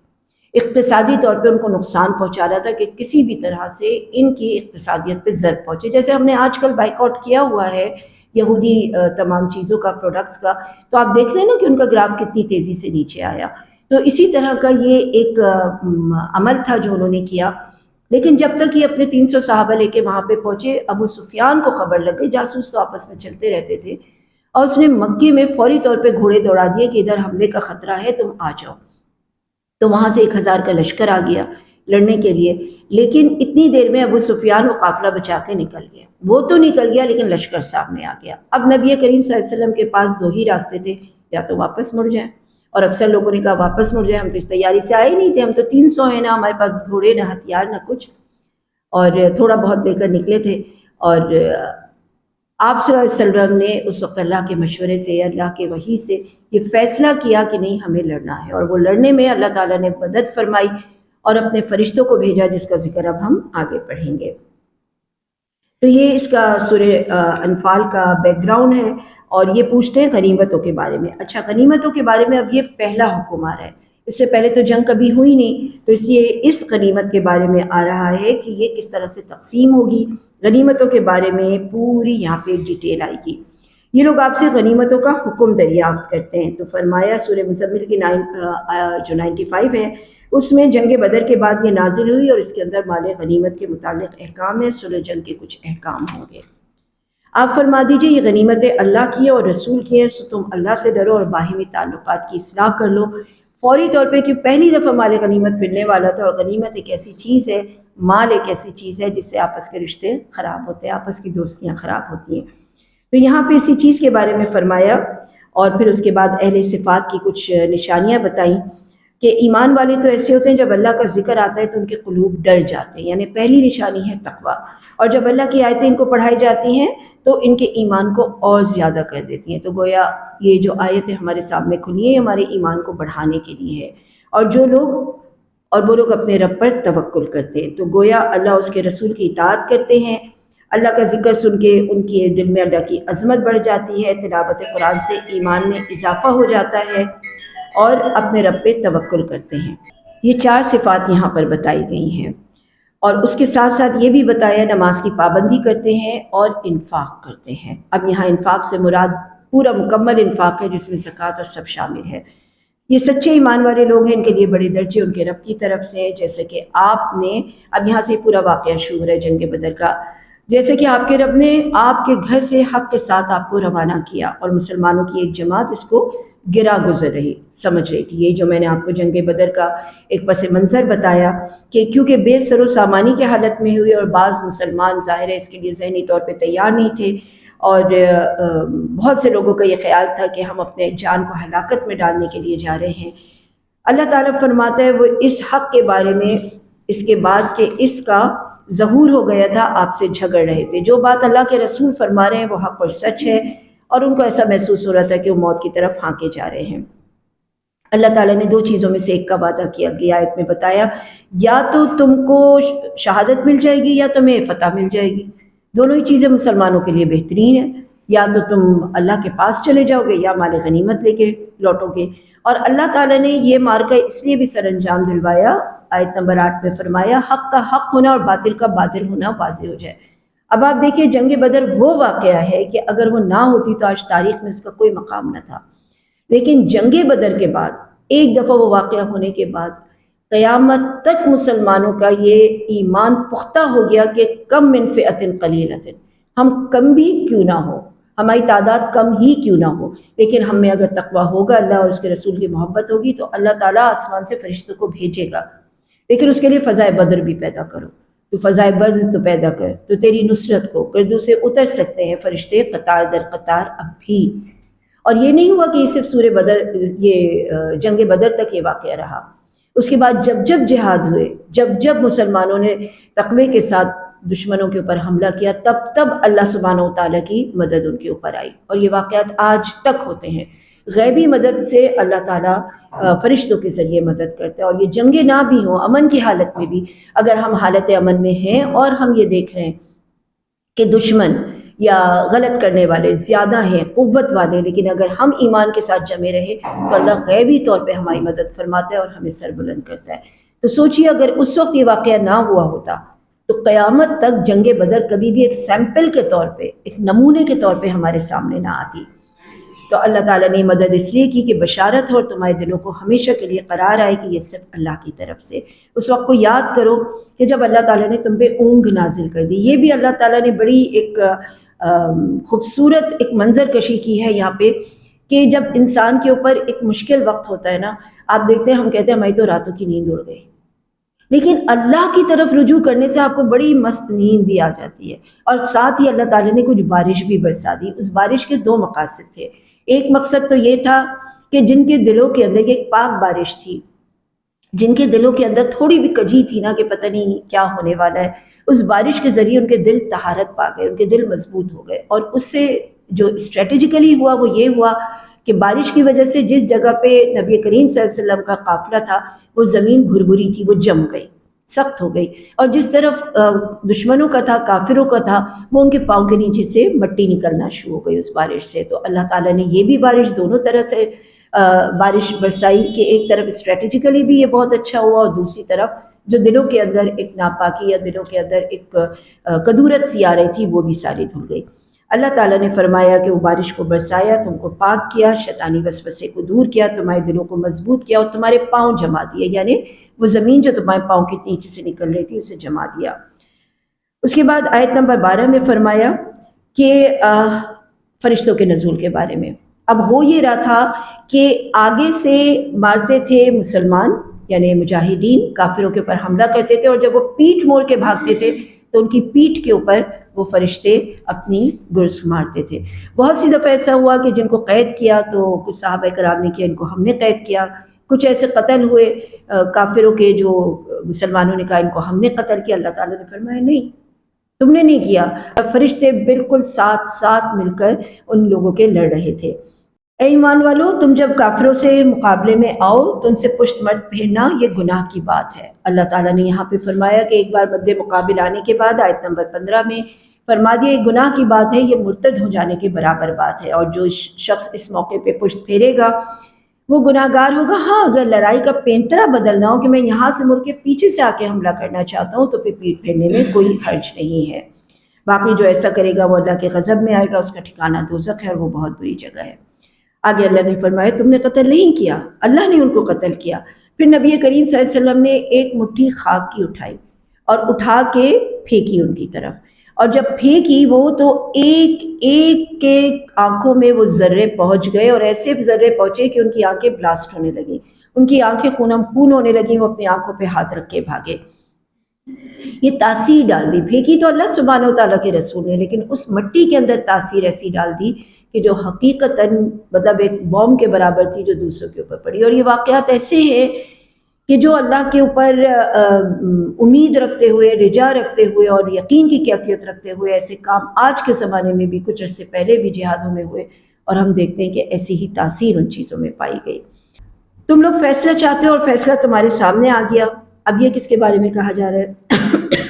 Speaker 1: اقتصادی طور پہ ان کو نقصان پہنچا رہا تھا کہ کسی بھی طرح سے ان کی اقتصادیت پہ ضرر پہنچے۔ جیسے ہم نے آج کل بائیکاٹ کیا ہوا ہے یہودی تمام چیزوں کا، پروڈکٹس کا، تو آپ دیکھ رہے ہیں نا کہ ان کا گراف کتنی تیزی سے نیچے آیا۔ تو اسی طرح کا یہ ایک عمل تھا جو انہوں نے کیا، لیکن جب تک یہ اپنے 300 صحابہ لے کے وہاں پہ پہنچے، ابو سفیان کو خبر لگ گئی، جاسوس تو آپس میں چلتے رہتے تھے، اور اس نے مکے میں فوری طور پہ گھوڑے دوڑا دیے کہ ادھر حملے کا خطرہ ہے، تم آ جاؤ۔ تو وہاں سے 1000 کا لشکر آ گیا لڑنے کے لیے، لیکن اتنی دیر میں ابو سفیان وہ قافلہ بچا کے نکل گیا۔ وہ تو نکل گیا لیکن لشکر سامنے آ گیا۔ اب نبی کریم صلی اللہ علیہ وسلم کے پاس 2 ہی راستے تھے، یا تو واپس مڑ جائیں، اور اکثر لوگوں نے کہا واپس مڑ جائیں، ہم تو اس تیاری سے آئے نہیں تھے، ہم تو 300 ہیں، نہ ہمارے پاس گھوڑے، نہ ہتھیار، نہ کچھ، اور تھوڑا بہت لے کر نکلے تھے۔ اور آپ صلی اللہ علیہ وسلم نے اس وقت اللہ کے مشورے سے، اللہ کے وحی سے یہ فیصلہ کیا کہ نہیں، ہمیں لڑنا ہے، اور وہ لڑنے میں اللہ تعالیٰ نے مدد فرمائی اور اپنے فرشتوں کو بھیجا، جس کا ذکر اب ہم آگے پڑھیں گے۔ تو یہ اس کا سورہ انفال کا بیک گراؤنڈ ہے۔ اور یہ پوچھتے ہیں غنیمتوں کے بارے میں۔ اچھا، غنیمتوں کے بارے میں اب یہ پہلا حکم آ رہا ہے، اس سے پہلے تو جنگ کبھی ہوئی نہیں، تو اس لیے اس غنیمت کے بارے میں آ رہا ہے کہ یہ کس طرح سے تقسیم ہوگی۔ غنیمتوں کے بارے میں پوری یہاں پہ ایک ڈیٹیل آئے گی۔ یہ لوگ آپ سے غنیمتوں کا حکم دریافت کرتے ہیں، تو فرمایا سورہ مزمل کی جو 95 ہے اس میں جنگ بدر کے بعد یہ نازل ہوئی، اور اس کے اندر مال غنیمت کے متعلق احکام ہے، صلح جنگ کے کچھ احکام ہوں گے۔ آپ فرما دیجئے یہ غنیمتیں اللہ کی ہیں اور رسول کی ہیں، سو تم اللہ سے ڈرو اور باہمی تعلقات کی اصلاح کر لو۔ فوری طور پہ کہ پہلی دفعہ مال غنیمت ملنے والا تھا، اور غنیمت ایک ایسی چیز ہے، مال ایک ایسی چیز ہے جس سے آپس کے رشتے خراب ہوتے ہیں، آپس کی دوستیاں خراب ہوتی ہیں۔ تو یہاں پہ اسی چیز کے بارے میں فرمایا، اور پھر اس کے بعد اہل صفات کی کچھ نشانیاں بتائیں کہ ایمان والے تو ایسے ہوتے ہیں جب اللہ کا ذکر آتا ہے تو ان کے قلوب ڈر جاتے ہیں، یعنی پہلی نشانی ہے تقویٰ، اور جب اللہ کی آیتیں ان کو پڑھائی جاتی ہیں تو ان کے ایمان کو اور زیادہ کر دیتی ہیں۔ تو گویا یہ جو آیتیں ہمارے سامنے کھلی ہیں ہمارے ایمان کو بڑھانے کے لیے ہے، اور وہ لوگ اپنے رب پر توکل کرتے ہیں، تو گویا اللہ اس کے رسول کی اطاعت کرتے ہیں، اللہ کا ذکر سن کے ان کے دل میں اللہ کی عظمت بڑھ جاتی ہے، تلاوت قرآن سے ایمان میں اضافہ ہو جاتا ہے، اور اپنے رب پہ توکل کرتے ہیں۔ یہ 4 صفات یہاں پر بتائی گئی ہیں، اور اس کے ساتھ ساتھ یہ بھی بتایا نماز کی پابندی کرتے ہیں اور انفاق کرتے ہیں۔ اب یہاں انفاق سے مراد پورا مکمل انفاق ہے جس میں زکوٰۃ اور سب شامل ہے۔ یہ سچے ایمان والے لوگ ہیں، ان کے لیے بڑے درجے ان کے رب کی طرف سے، جیسے کہ آپ نے، اب یہاں سے پورا واقعہ شروع ہے جنگ بدر کا، جیسے کہ آپ کے رب نے آپ کے گھر سے حق کے ساتھ آپ کو روانہ کیا، اور مسلمانوں کی ایک جماعت اس کو گرا گزر رہی، سمجھ رہی تھی۔ یہ جو میں نے آپ کو جنگ بدر کا ایک پس منظر بتایا کہ کیونکہ بے سر و سامانی کی حالت میں ہوئی، اور بعض مسلمان ظاہر ہے اس کے لیے ذہنی طور پہ تیار نہیں تھے، اور بہت سے لوگوں کا یہ خیال تھا کہ ہم اپنے جان کو ہلاکت میں ڈالنے کے لیے جا رہے ہیں۔ اللہ تعالیٰ فرماتا ہے وہ اس حق کے بارے میں اس کے بعد کہ اس کا ظہور ہو گیا تھا آپ سے جھگڑ رہے تھے، جو بات اللہ کے رسول فرما رہے ہیں وہ حق اور سچ ہے، اور ان کو ایسا محسوس ہو رہا تھا کہ وہ موت کی طرف ہانکے جا رہے ہیں۔ اللہ تعالیٰ نے 2 چیزوں میں سے ایک کا وعدہ کیا، اگلی آیت میں بتایا یا تو تم کو شہادت مل جائے گی یا تمہیں فتح مل جائے گی، دونوں ہی چیزیں مسلمانوں کے لیے بہترین ہیں، یا تو تم اللہ کے پاس چلے جاؤ گے یا مال غنیمت لے کے لوٹو گے۔ اور اللہ تعالیٰ نے یہ معرکہ اس لیے بھی سر انجام دلوایا، آیت نمبر 8 میں فرمایا حق کا حق ہونا اور باطل کا باطل ہونا واضح ہو جائے۔ اب آپ دیکھیے جنگ بدر وہ واقعہ ہے کہ اگر وہ نہ ہوتی تو آج تاریخ میں اس کا کوئی مقام نہ تھا، لیکن جنگ بدر کے بعد ایک دفعہ وہ واقعہ ہونے کے بعد قیامت تک مسلمانوں کا یہ ایمان پختہ ہو گیا کہ کم من فئۃ قلیلۃ، ہم کم بھی کیوں نہ ہو، ہماری تعداد کم ہی کیوں نہ ہو، لیکن ہم میں اگر تقویٰ ہوگا، اللہ اور اس کے رسول کی محبت ہوگی تو اللہ تعالیٰ آسمان سے فرشتوں کو بھیجے گا، لیکن اس کے لیے فضائے بدر بھی پیدا کرو۔ تو فضائے بدر تو پیدا کر، تو تیری نصرت کو گردوں سے اتر سکتے ہیں فرشتے قطار در قطار اب بھی۔ اور یہ نہیں ہوا کہ یہ صرف سورہ بدر، یہ جنگ بدر تک یہ واقعہ رہا، اس کے بعد جب جب جہاد ہوئے، جب جب مسلمانوں نے تقوی کے ساتھ دشمنوں کے اوپر حملہ کیا، تب تب اللہ سبحانہ و تعالیٰ کی مدد ان کے اوپر آئی، اور یہ واقعات آج تک ہوتے ہیں۔ غیبی مدد سے اللہ تعالیٰ فرشتوں کے ذریعے مدد کرتا ہے، اور یہ جنگیں نہ بھی ہوں، امن کی حالت میں بھی، اگر ہم حالت امن میں ہیں اور ہم یہ دیکھ رہے ہیں کہ دشمن یا غلط کرنے والے زیادہ ہیں، قوت والے، لیکن اگر ہم ایمان کے ساتھ جمے رہے تو اللہ غیبی طور پہ ہماری مدد فرماتا ہے اور ہمیں سر بلند کرتا ہے۔ تو سوچئے اگر اس وقت یہ واقعہ نہ ہوا ہوتا تو قیامت تک جنگ بدر کبھی بھی ایک سیمپل کے طور پہ، ایک نمونے کے طور پہ ہمارے سامنے نہ آتی۔ تو اللہ تعالیٰ نے مدد اس لیے کی کہ بشارت ہو اور تمہارے دلوں کو ہمیشہ کے لیے قرار آئے کہ یہ صرف اللہ کی طرف سے۔ اس وقت کو یاد کرو کہ جب اللہ تعالیٰ نے تم پہ اونگ نازل کر دی، یہ بھی اللہ تعالیٰ نے بڑی ایک خوبصورت ایک منظر کشی کی ہے یہاں پہ، کہ جب انسان کے اوپر ایک مشکل وقت ہوتا ہے نا، آپ دیکھتے ہیں ہم کہتے ہیں ہماری تو راتوں کی نیند اڑ گئی، لیکن اللہ کی طرف رجوع کرنے سے آپ کو بڑی مست نیند بھی آ جاتی ہے، اور ساتھ ہی اللہ تعالیٰ نے کچھ بارش بھی برسا دی۔ اس بارش کے 2 مقاصد تھے، ایک مقصد تو یہ تھا کہ جن کے دلوں کے اندر، ایک پاک بارش تھی، جن کے دلوں کے اندر تھوڑی بھی کجی تھی نا کہ پتہ نہیں کیا ہونے والا ہے، اس بارش کے ذریعے ان کے دل طہارت پا گئے، ان کے دل مضبوط ہو گئے، اور اس سے جو اسٹریٹجیکلی ہوا وہ یہ ہوا کہ بارش کی وجہ سے جس جگہ پہ نبی کریم صلی اللہ علیہ وسلم کا قافلہ تھا وہ زمین بھربھری تھی، وہ جم گئی، سخت ہو گئی، اور جس طرف دشمنوں کا تھا، کافروں کا تھا، وہ ان کے پاؤں کے نیچے سے مٹی نکلنا شروع ہو گئی اس بارش سے۔ تو اللہ تعالیٰ نے یہ بھی بارش دونوں طرح سے بارش برسائی کہ ایک طرف اسٹریٹجیکلی بھی یہ بہت اچھا ہوا، اور دوسری طرف جو دلوں کے اندر ایک ناپاکی یا دلوں کے اندر ایک کدورت سی آ رہی تھی وہ بھی ساری دھل گئی۔ اللہ تعالیٰ نے فرمایا کہ وہ بارش کو برسایا، تم کو پاک کیا، شیطانی وسوسے کو دور کیا، تمہارے دلوں کو مضبوط کیا، اور تمہارے پاؤں جما دیے، یعنی وہ زمین جو تمہارے پاؤں کے نیچے سے نکل رہی تھی اسے جما دیا۔ اس کے بعد آیت نمبر 12 میں فرمایا کہ فرشتوں کے نزول کے بارے میں۔ اب ہو یہ رہا تھا کہ آگے سے مارتے تھے مسلمان یعنی مجاہدین، کافروں کے اوپر حملہ کرتے تھے، اور جب وہ پیٹھ موڑ کے بھاگتے تھے تو ان کی پیٹھ کے اوپر وہ فرشتے اپنی گرز مارتے تھے۔ بہت سی دفعہ ایسا ہوا کہ جن کو قید کیا تو کچھ صحابہ کرام نے کیا، ان کو ہم نے قید کیا، کچھ ایسے قتل ہوئے کافروں کے جو مسلمانوں نے کہا ان کو ہم نے قتل کیا۔ اللہ تعالیٰ نے فرمایا نہیں، تم نے نہیں کیا۔ فرشتے بالکل ساتھ ساتھ مل کر ان لوگوں کے لڑ رہے تھے۔ اے ایمان والو، تم جب کافروں سے مقابلے میں آؤ تو ان سے پشت مت پھیرنا، یہ گناہ کی بات ہے۔ اللہ تعالیٰ نے یہاں پہ فرمایا کہ ایک بار مد مقابل آنے کے بعد آیت نمبر 15 میں فرما دیا یہ گناہ کی بات ہے، یہ مرتد ہو جانے کے برابر بات ہے، اور جو شخص اس موقع پہ پشت پھیرے گا وہ گناہ گار ہوگا۔ ہاں، اگر لڑائی کا پینترا بدلنا ہو کہ میں یہاں سے مڑ کے پیچھے سے آ کے حملہ کرنا چاہتا ہوں تو پھر پیٹھ پھیرنے میں کوئی حرج نہیں ہے۔ باقی جو ایسا کرے گا وہ اللہ کے غضب میں آئے گا، اس کا ٹھکانہ دوزخ ہے اور وہ بہت بری جگہ ہے۔ آگے اللہ نے فرمایا تم نے قتل نہیں کیا، اللہ نے ان کو قتل کیا۔ پھر نبی کریم صلی اللہ علیہ وسلم نے ایک مٹھی خاک کی اٹھائی اور اٹھا کے پھینکی ان کی طرف، اور جب پھینکی وہ تو ایک ایک کے آنکھوں میں وہ ذرے پہنچ گئے، اور ایسے ذرے پہنچے کہ ان کی آنکھیں بلاسٹ ہونے لگیں، ان کی آنکھیں خونم خون ہونے لگیں، وہ اپنی آنکھوں پہ ہاتھ رکھ کے بھاگے۔ یہ تاثیر ڈال دی، پھینکی تو اللہ سبحانہ و تعالیٰ کے رسول نے، لیکن اس مٹی کے اندر تاثیر ایسی ڈال دی کہ جو حقیقتاً مطلب ایک بوم کے برابر تھی جو دوسروں کے اوپر پڑی۔ اور یہ واقعات ایسے ہیں کہ جو اللہ کے اوپر امید رکھتے ہوئے، رجا رکھتے ہوئے اور یقین کی کیفیت رکھتے ہوئے ایسے کام آج کے زمانے میں بھی کچھ عرصے پہلے بھی جہادوں میں ہوئے، اور ہم دیکھتے ہیں کہ ایسی ہی تاثیر ان چیزوں میں پائی گئی۔ تم لوگ فیصلہ چاہتے ہو اور فیصلہ تمہارے سامنے آ گیا۔ اب یہ کس کے بارے میں کہا جا رہا ہے؟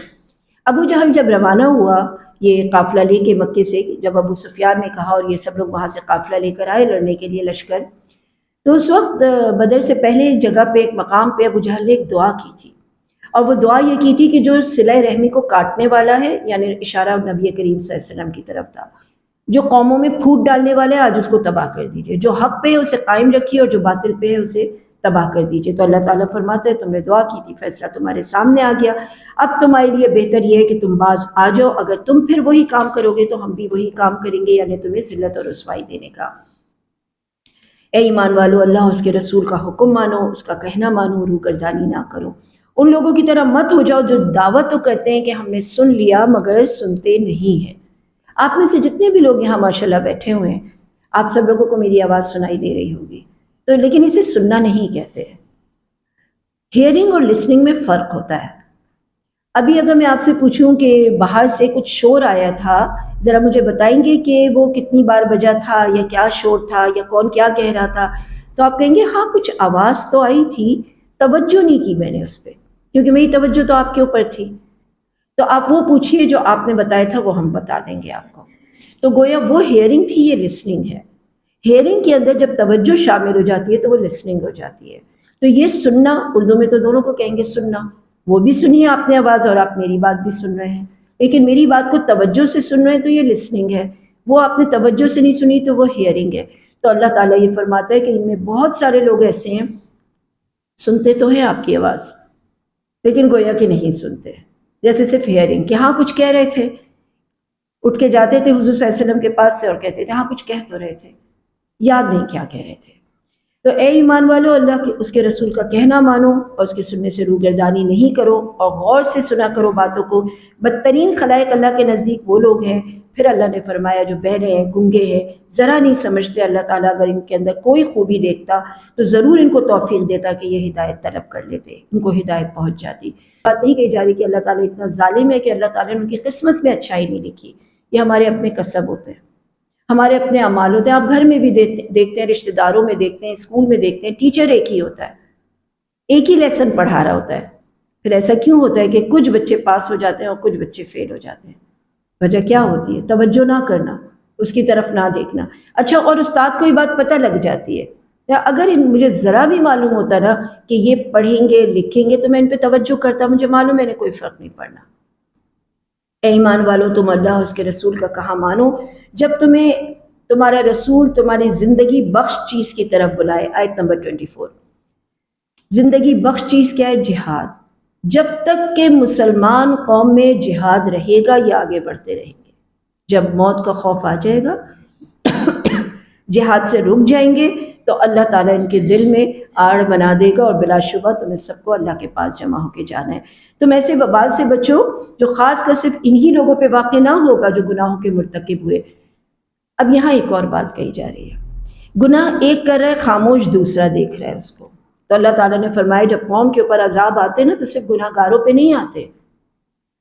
Speaker 1: ابو جہل جب روانہ ہوا یہ قافلہ لے کے مکے سے، جب ابو سفیان نے کہا اور یہ سب لوگ وہاں سے قافلہ لے کر آئے لڑنے کے لیے لشکر، تو اس وقت بدر سے پہلے ایک جگہ پہ ایک مقام پہ ابو جہل نے ایک دعا کی تھی، اور وہ دعا یہ کی تھی کہ جو صلہ رحمی کو کاٹنے والا ہے، یعنی اشارہ نبی کریم صلی اللہ علیہ وسلم کی طرف تھا، جو قوموں میں پھوٹ ڈالنے والا ہے آج اس کو تباہ کر دیجئے، جو حق پہ ہے اسے قائم رکھیے اور جو باطل پہ ہے اسے تباہ کر دیجئے۔ تو اللہ تعالیٰ فرماتے ہیں تم نے دعا کی تھی، فیصلہ تمہارے سامنے آ گیا، اب تمہارے لیے بہتر یہ ہے کہ تم باز آ جاؤ، اگر تم پھر وہی کام کرو گے تو ہم بھی وہی کام کریں گے، یعنی تمہیں ذلت اور رسوائی دینے کا۔ اے ایمان والو، اللہ اور اس کے رسول کا حکم مانو، اس کا کہنا مانو، روگردانی نہ کرو۔ ان لوگوں کی طرح مت ہو جاؤ جو دعوت تو کرتے ہیں کہ ہم نے سن لیا مگر سنتے نہیں ہیں۔ آپ میں سے جتنے بھی لوگ یہاں ماشاءاللہ بیٹھے ہوئے ہیں، آپ سب لوگوں کو میری آواز سنائی دے رہی ہوگی، تو لیکن اسے سننا نہیں کہتے ہیں۔ ہیئرنگ اور لسننگ میں فرق ہوتا ہے۔ ابھی اگر میں آپ سے پوچھوں کہ باہر سے کچھ شور آیا تھا، ذرا مجھے بتائیں گے کہ وہ کتنی بار بجا تھا یا کیا شور تھا یا کون کیا کہہ رہا تھا، تو آپ کہیں گے ہاں کچھ آواز تو آئی تھی، توجہ نہیں کی میں نے اس پہ، کیونکہ میری توجہ تو آپ کے اوپر تھی۔ تو آپ وہ پوچھئے جو آپ نے بتایا تھا، وہ ہم بتا دیں گے آپ کو۔ تو گویا وہ ہیئرنگ تھی، یہ لسننگ ہے۔ ہیئرنگ کے اندر جب توجہ شامل ہو جاتی ہے تو وہ لسننگ ہو جاتی ہے۔ تو یہ سننا، اردو میں تو دونوں کو کہیں گے سننا، وہ بھی سنیے آپ نے آواز اور آپ میری بات بھی سن رہے ہیں، لیکن میری بات کو توجہ سے سن رہے ہیں تو یہ لسننگ ہے، وہ آپ نے توجہ سے نہیں سنی تو وہ ہیئرنگ ہے۔ تو اللہ تعالیٰ یہ فرماتا ہے کہ ان میں بہت سارے لوگ ایسے ہیں سنتے تو ہیں آپ کی آواز لیکن گویا کہ نہیں سنتے، جیسے صرف ہیئرنگ کہ ہاں کچھ کہہ رہے تھے، اٹھ کے جاتے تھے حضور صلی اللہ علیہ وسلم کے پاس سے اور کہتے تھے ہاں کچھ کہہ تو رہے تھے، یاد نہیں کیا کہہ رہے تھے۔ تو اے ایمان والو، اللہ کے اس کے رسول کا کہنا مانو اور اس کے سننے سے روگردانی نہیں کرو اور غور سے سنا کرو باتوں کو۔ بدترین خلائق اللہ کے نزدیک وہ لوگ ہیں، پھر اللہ نے فرمایا جو بہرے ہیں، گنگے ہیں، ذرا نہیں سمجھتے۔ اللہ تعالیٰ اگر ان کے اندر کوئی خوبی دیکھتا تو ضرور ان کو توفیق دیتا کہ یہ ہدایت طلب کر لیتے، ان کو ہدایت پہنچ جاتی۔ بات نہیں کہی جا رہی کہ اللہ تعالیٰ اتنا ظالم ہے کہ اللہ تعالیٰ نے ان کی قسمت میں اچھائی نہیں لکھی، یہ ہمارے اپنے کسب ہوتے ہیں، ہمارے اپنے اعمال ہوتے ہیں۔ آپ گھر میں بھی دیکھتے ہیں، رشتہ داروں میں دیکھتے ہیں، اسکول میں دیکھتے ہیں، ٹیچر ایک ہی ہوتا ہے، ایک ہی لیسن پڑھا رہا ہوتا ہے، پھر ایسا کیوں ہوتا ہے کہ کچھ بچے پاس ہو جاتے ہیں اور کچھ بچے فیل ہو جاتے ہیں؟ وجہ کیا ہوتی ہے؟ توجہ نہ کرنا، اس کی طرف نہ دیکھنا۔ اچھا، اور استاد کو یہ بات پتہ لگ جاتی ہے، یا اگر مجھے ذرا بھی معلوم ہوتا نا کہ یہ پڑھیں گے لکھیں گے تو میں ان پہ توجہ کرتا، مجھے معلوم ہے انہیں کوئی فرق نہیں پڑنا۔ اے ایمان والو، تم اللہ اور اس کے رسول کا کہا مانو جب تمہیں تمہارا رسول تمہاری زندگی بخش چیز کی طرف بلائے۔ آیت نمبر 24۔ زندگی بخش چیز کیا ہے؟ جہاد۔ جب تک کہ مسلمان قوم میں جہاد رہے گا یہ آگے بڑھتے رہیں گے۔ جب موت کا خوف آ جائے گا، جہاد سے رک جائیں گے، تو اللہ تعالیٰ ان کے دل میں آڑ بنا دے گا، اور بلا شبہ تمہیں سب کو اللہ کے پاس جمع ہو کے جانا ہے۔ تم ایسے وبال سے بچو جو خاص کر صرف انہی لوگوں پہ واقع نہ ہوگا جو گناہوں کے مرتکب ہوئے۔ اب یہاں ایک اور بات کہی جا رہی ہے، گناہ ایک کر رہا ہے، خاموش دوسرا دیکھ رہا ہے اس کو۔ تو اللہ تعالیٰ نے فرمایا جب قوم کے اوپر عذاب آتے ہیں نا تو صرف گناہ گاروں پہ نہیں آتے،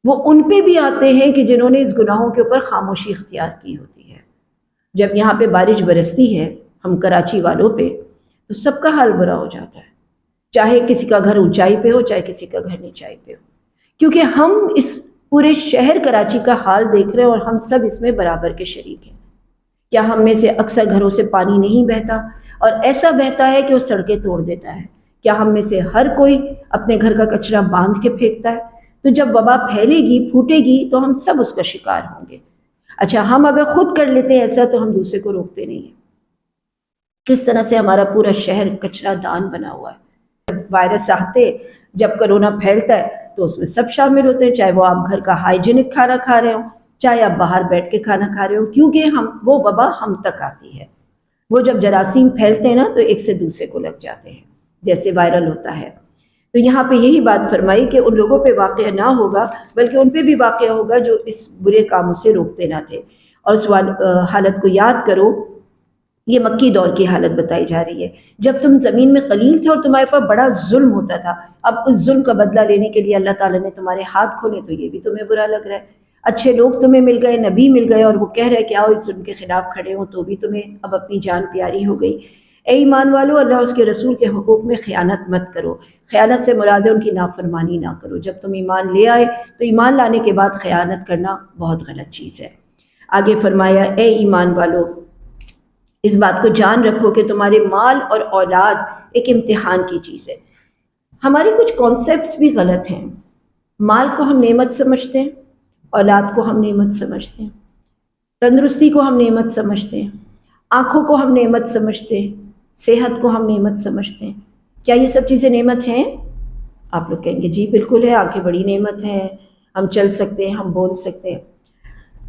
Speaker 1: وہ ان پہ بھی آتے ہیں کہ جنہوں نے اس گناہوں کے اوپر خاموشی اختیار کی ہوتی ہے۔ جب یہاں پہ بارش برستی ہے ہم کراچی والوں پہ تو سب کا حال برا ہو جاتا ہے، چاہے کسی کا گھر اونچائی پہ ہو چاہے کسی کا گھر نیچائی پہ ہو، کیونکہ ہم اس پورے شہر کراچی کا حال دیکھ رہے ہیں اور ہم سب اس میں برابر کے شریک ہیں۔ کیا ہم میں سے اکثر گھروں سے پانی نہیں بہتا، اور ایسا بہتا ہے کہ وہ سڑکیں توڑ دیتا ہے؟ کیا ہم میں سے ہر کوئی اپنے گھر کا کچرا باندھ کے پھینکتا ہے؟ تو جب وبا پھیلے گی پھوٹے گی تو ہم سب اس کا شکار ہوں گے۔ اچھا، ہم اگر خود کر لیتے ہیں ایسا تو ہم دوسرے کو روکتے نہیں ہیں۔ کس طرح سے ہمارا پورا شہر کچرا دان بنا ہوا ہے۔ وائرس آتے، جب کرونا پھیلتا ہے تو اس میں سب شامل ہوتے ہیں، چاہے وہ آپ گھر کا ہائیجینک کھانا کھا رہے ہوں چاہے آپ باہر بیٹھ کے کھانا کھا رہے ہو، کیونکہ وہ وبا ہم تک آتی ہے۔ وہ جب جراثیم پھیلتے ہیں نا تو ایک سے دوسرے کو لگ جاتے ہیں، جیسے وائرل ہوتا ہے۔ تو یہاں پہ یہی بات فرمائی کہ ان لوگوں پہ واقع نہ ہوگا بلکہ ان پہ بھی واقع ہوگا جو اس برے کاموں سے روکتے نہ تھے۔ اور اس حالت کو یاد کرو، یہ مکی دور کی حالت بتائی جا رہی ہے، جب تم زمین میں قلیل تھے اور تمہارے پر بڑا ظلم ہوتا تھا۔ اب اس ظلم کا بدلہ لینے کے لیے اللہ تعالیٰ نے تمہارے ہاتھ کھولے تو یہ بھی تمہیں برا لگ رہا ہے۔ اچھے لوگ تمہیں مل گئے، نبی مل گئے، اور وہ کہہ رہے کہ آؤ اس ظلم کے خلاف کھڑے ہوں، تو بھی تمہیں اب اپنی جان پیاری ہو گئی۔ اے ایمان والو، اللہ اس کے رسول کے حقوق میں خیانت مت کرو۔ خیانت سے مراد ہے ان کی نافرمانی نہ کرو۔ جب تم ایمان لے آئے تو ایمان لانے کے بعد خیانت کرنا بہت غلط چیز ہے۔ آگے فرمایا، اے ایمان والو، اس بات کو جان رکھو کہ تمہارے مال اور اولاد ایک امتحان کی چیز ہے۔ ہمارے کچھ کانسیپٹس بھی غلط ہیں۔ مال کو ہم نعمت سمجھتے ہیں، اولاد کو ہم نعمت سمجھتے ہیں، تندرستی کو ہم نعمت سمجھتے ہیں، آنکھوں کو ہم نعمت سمجھتے ہیں، صحت کو ہم نعمت سمجھتے ہیں۔ کیا یہ سب چیزیں نعمت ہیں؟ آپ لوگ کہیں گے جی بالکل ہے، آنکھیں بڑی نعمت ہیں، ہم چل سکتے ہیں، ہم بول سکتے ہیں۔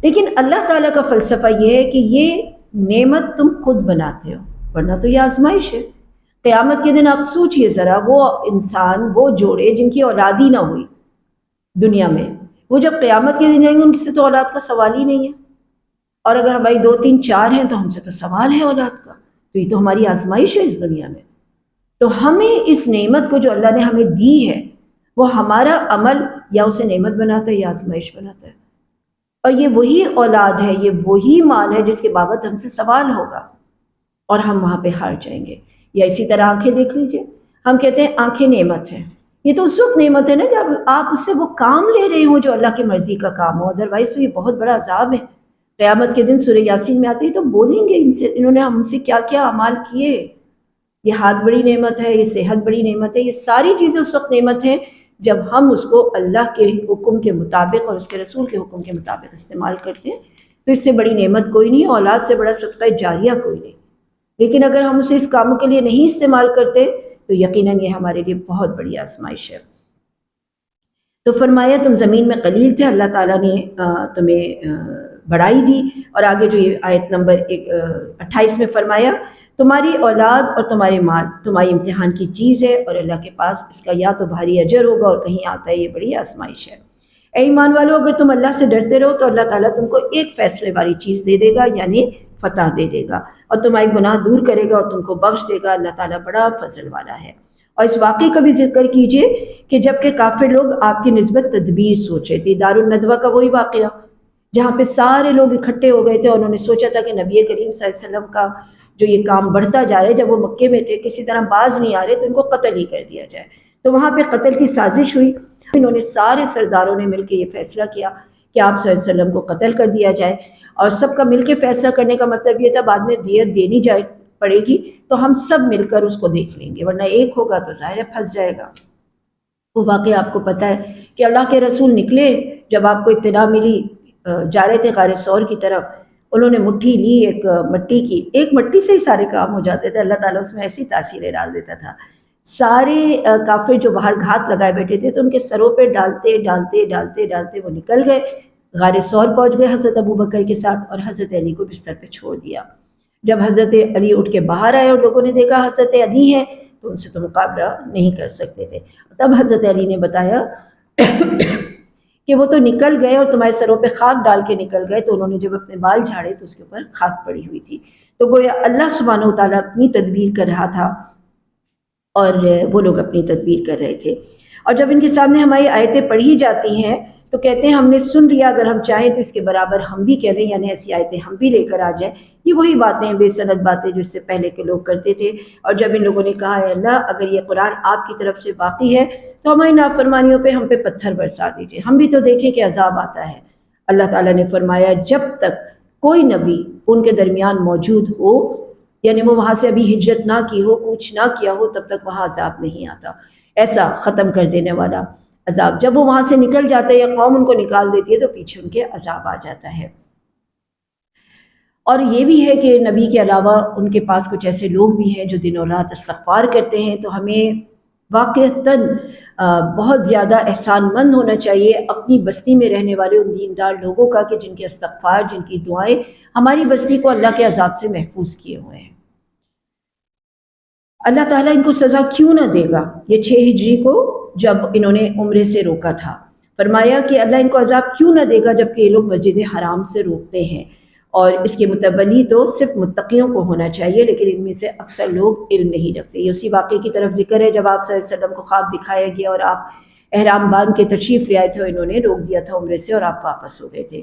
Speaker 1: لیکن اللہ تعالیٰ کا فلسفہ یہ ہے کہ یہ نعمت تم خود بناتے ہو، ورنہ تو یہ آزمائش ہے۔ قیامت کے دن آپ سوچئے ذرا، وہ انسان، وہ جوڑے جن کی اولاد ہی نہ ہوئی دنیا میں، وہ جب قیامت کے دن جائیں گے ان سے تو اولاد کا سوال ہی نہیں ہے، اور اگر ہماری 2 3 4 ہیں تو ہم سے تو سوال ہے اولاد کا۔ تو یہ تو ہماری آزمائش ہے اس دنیا میں۔ تو ہمیں اس نعمت کو جو اللہ نے ہمیں دی ہے، وہ ہمارا عمل یا اسے نعمت بناتا ہے یا آزمائش بناتا ہے۔ اور یہ وہی اولاد ہے، یہ وہی مال ہے جس کے بابت ہم سے سوال ہوگا، اور ہم وہاں پہ ہار جائیں گے۔ یا اسی طرح آنکھیں دیکھ لیجئے، ہم کہتے ہیں آنکھیں نعمت ہیں، یہ تو اس وقت نعمت ہے نا جب آپ اس سے وہ کام لے رہے ہوں جو اللہ کی مرضی کا کام ہو، ادروائز تو یہ بہت بڑا عذاب ہے۔ قیامت کے دن سورہ یاسین میں آتے ہی تو بولیں گے انہوں نے ہم سے کیا کیا اعمال کیے۔ یہ ہاتھ بڑی نعمت ہے، یہ صحت بڑی نعمت ہے، یہ ساری چیزیں اس وقت نعمت ہیں جب ہم اس کو اللہ کے حکم کے مطابق اور اس کے رسول کے حکم کے مطابق استعمال کرتے ہیں۔ تو اس سے بڑی نعمت کوئی نہیں، اولاد سے بڑا صدقہ جاریہ کوئی نہیں۔ لیکن اگر ہم اسے اس کاموں کے لیے نہیں استعمال کرتے تو یقیناً یہ ہمارے لیے بہت بڑی آزمائش ہے۔ تو فرمایا تم زمین میں قلیل تھے، اللہ تعالیٰ نے تمہیں بڑائی دی۔ اور آگے جو یہ آیت نمبر 28 میں فرمایا، تمہاری اولاد اور تمہارے مال تمہاری امتحان کی چیز ہے، اور اللہ کے پاس اس کا یا تو بھاری اجر ہوگا اور کہیں آتا ہے یہ بڑی آزمائش ہے۔ اے ایمان والو، اگر تم اللہ سے ڈرتے رہو تو اللہ تعالیٰ تم کو ایک فیصلے والی چیز دے دے گا، یعنی فتح دے دے گا، اور تمہاری گناہ دور کرے گا اور تم کو بخش دے گا۔ اللہ تعالیٰ بڑا فضل والا ہے۔ اور اس واقعے کا بھی ذکر کیجئے کہ جب کہ کافر لوگ آپ کی نسبت تدبیر سوچے تھے، دار الندوہ کا وہی واقعہ جہاں پہ سارے لوگ اکٹھے ہو گئے تھے، اور انہوں نے سوچا تھا کہ نبی کریم صلی اللہ علیہ وسلم کا جو یہ کام بڑھتا جا رہا ہے، جب وہ مکے میں تھے کسی طرح باز نہیں آ رہے تو ان کو قتل ہی کر دیا جائے۔ تو وہاں پہ قتل کی سازش ہوئی۔ انہوں نے سارے سرداروں نے مل کے یہ فیصلہ کیا کہ آپ صلی اللہ علیہ وسلم کو قتل کر دیا جائے، اور سب کا مل کے فیصلہ کرنے کا مطلب یہ تھا بعد میں دیت دینی جائے پڑے گی تو ہم سب مل کر اس کو دیکھ لیں گے، ورنہ ایک ہوگا تو ظاہر ہے پھنس جائے گا۔ وہ واقعہ آپ کو پتہ ہے کہ اللہ کے رسول نکلے، جب آپ کو اطلاع ملی جا رہے تھے غار ثور کی طرف، انہوں نے مٹھی لی ایک مٹی کی، ایک مٹی سے ہی سارے کام ہو جاتے تھے، اللہ تعالیٰ اس میں ایسی تاثیریں ڈال دیتا تھا۔ سارے کافر جو باہر گھات لگائے بیٹھے تھے تو ان کے سروں پہ ڈالتے ڈالتے ڈالتے ڈالتے وہ نکل گئے، غار ثور پہنچ گئے حضرت ابوبکر کے ساتھ، اور حضرت علی کو بستر پہ چھوڑ دیا۔ جب حضرت علی اٹھ کے باہر آئے اور لوگوں نے دیکھا حضرت علی ہیں تو ان سے تو مقابلہ نہیں کر سکتے تھے، تب حضرت علی نے بتایا کہ وہ تو نکل گئے اور تمہارے سروں پہ خاک ڈال کے نکل گئے، تو انہوں نے جب اپنے بال جھاڑے تو اس کے اوپر خاک پڑی ہوئی تھی، تو گویا اللہ سبحانہ و تعالیٰ اپنی تدبیر کر رہا تھا اور وہ لوگ اپنی تدبیر کر رہے تھے۔ اور جب ان کے سامنے ہماری آیتیں پڑھی جاتی ہیں تو کہتے ہیں ہم نے سن لیا، اگر ہم چاہیں تو اس کے برابر ہم بھی کہہ لیں، یعنی ایسی آیتیں ہم بھی لے کر آ جائیں۔ یہ وہی باتیں بے سند باتیں جو اس سے پہلے کے لوگ کرتے تھے، اور جب ان لوگوں نے کہا اے اللہ اگر یہ قرآن آپ کی طرف سے واقعی ہے تو ہماری نافرمانیوں پہ ہم پہ پتھر برسا دیجئے، ہم بھی تو دیکھیں کہ عذاب آتا ہے۔ اللہ تعالیٰ نے فرمایا جب تک کوئی نبی ان کے درمیان موجود ہو، یعنی وہ وہاں سے ابھی ہجرت نہ کی ہو، کوچ نہ کیا ہو، تب تک وہاں عذاب نہیں آتا، ایسا ختم کر دینے والا عذاب۔ جب وہ وہاں سے نکل جاتے ہیں یا قوم ان کو نکال دیتی ہے تو پیچھے ان کے عذاب آ جاتا ہے۔ اور یہ بھی ہے کہ نبی کے علاوہ ان کے پاس کچھ ایسے لوگ بھی ہیں جو دن اور رات استغفار کرتے ہیں، تو ہمیں واقعتاً بہت زیادہ احسان مند ہونا چاہیے اپنی بستی میں رہنے والے ان دیندار لوگوں کا کہ جن کے استغفار، جن کی دعائیں ہماری بستی کو اللہ کے عذاب سے محفوظ کیے ہوئے ہیں۔ اللہ تعالیٰ ان کو سزا کیوں نہ دے گا؟ یہ 6 ہجری کو جب انہوں نے عمرے سے روکا تھا، فرمایا کہ اللہ ان کو عذاب کیوں نہ دے گا جبکہ یہ لوگ مسجد حرام سے روکتے ہیں، اور اس کے متولی تو صرف متقیوں کو ہونا چاہیے، لیکن ان میں سے اکثر لوگ علم نہیں رکھتے۔ یہ اسی واقعے کی طرف ذکر ہے جب آپ صلی اللہ علیہ وسلم کو خواب دکھایا گیا اور آپ احرام باندھ کے تشریف لے آئے تھے، انہوں نے روک دیا تھا عمرے سے اور آپ واپس ہو گئے تھے۔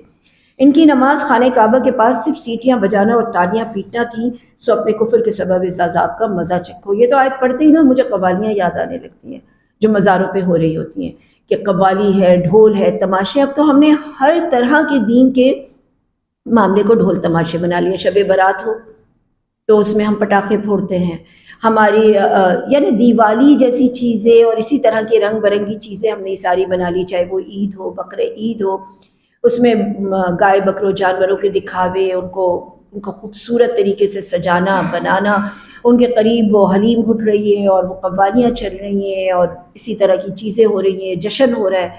Speaker 1: ان کی نماز خانہ کعبہ کے پاس صرف سیٹیاں بجانا اور تالیاں پیٹنا تھیں، سو اپنے کفر کے سبب اس عذاب کا مزہ چکھو۔ یہ تو آیت پڑھتے ہی نا مجھے قوالیاں یاد آنے لگتی ہیں جو مزاروں پہ ہو رہی ہوتی ہیں، کہ قوالی ہے، ڈھول ہے، تماشے۔ اب تو ہم نے ہر طرح کے دین کے معاملے کو ڈھول تماشے بنا لیا۔ شب برات ہو تو اس میں ہم پٹاخے پھوڑتے ہیں، ہماری یعنی دیوالی جیسی چیزیں اور اسی طرح کے رنگ برنگی چیزیں ہم نے ساری بنا لی، چاہے وہ عید ہو، بقر عید ہو، اس میں گائے بکروں جانوروں کے دکھاوے، ان کو خوبصورت طریقے سے سجانا بنانا، ان کے قریب وہ حلیم گھٹ رہی ہے اور وہ قوالیاں چل رہی ہیں اور اسی طرح کی چیزیں ہو رہی ہیں، جشن ہو رہا ہے۔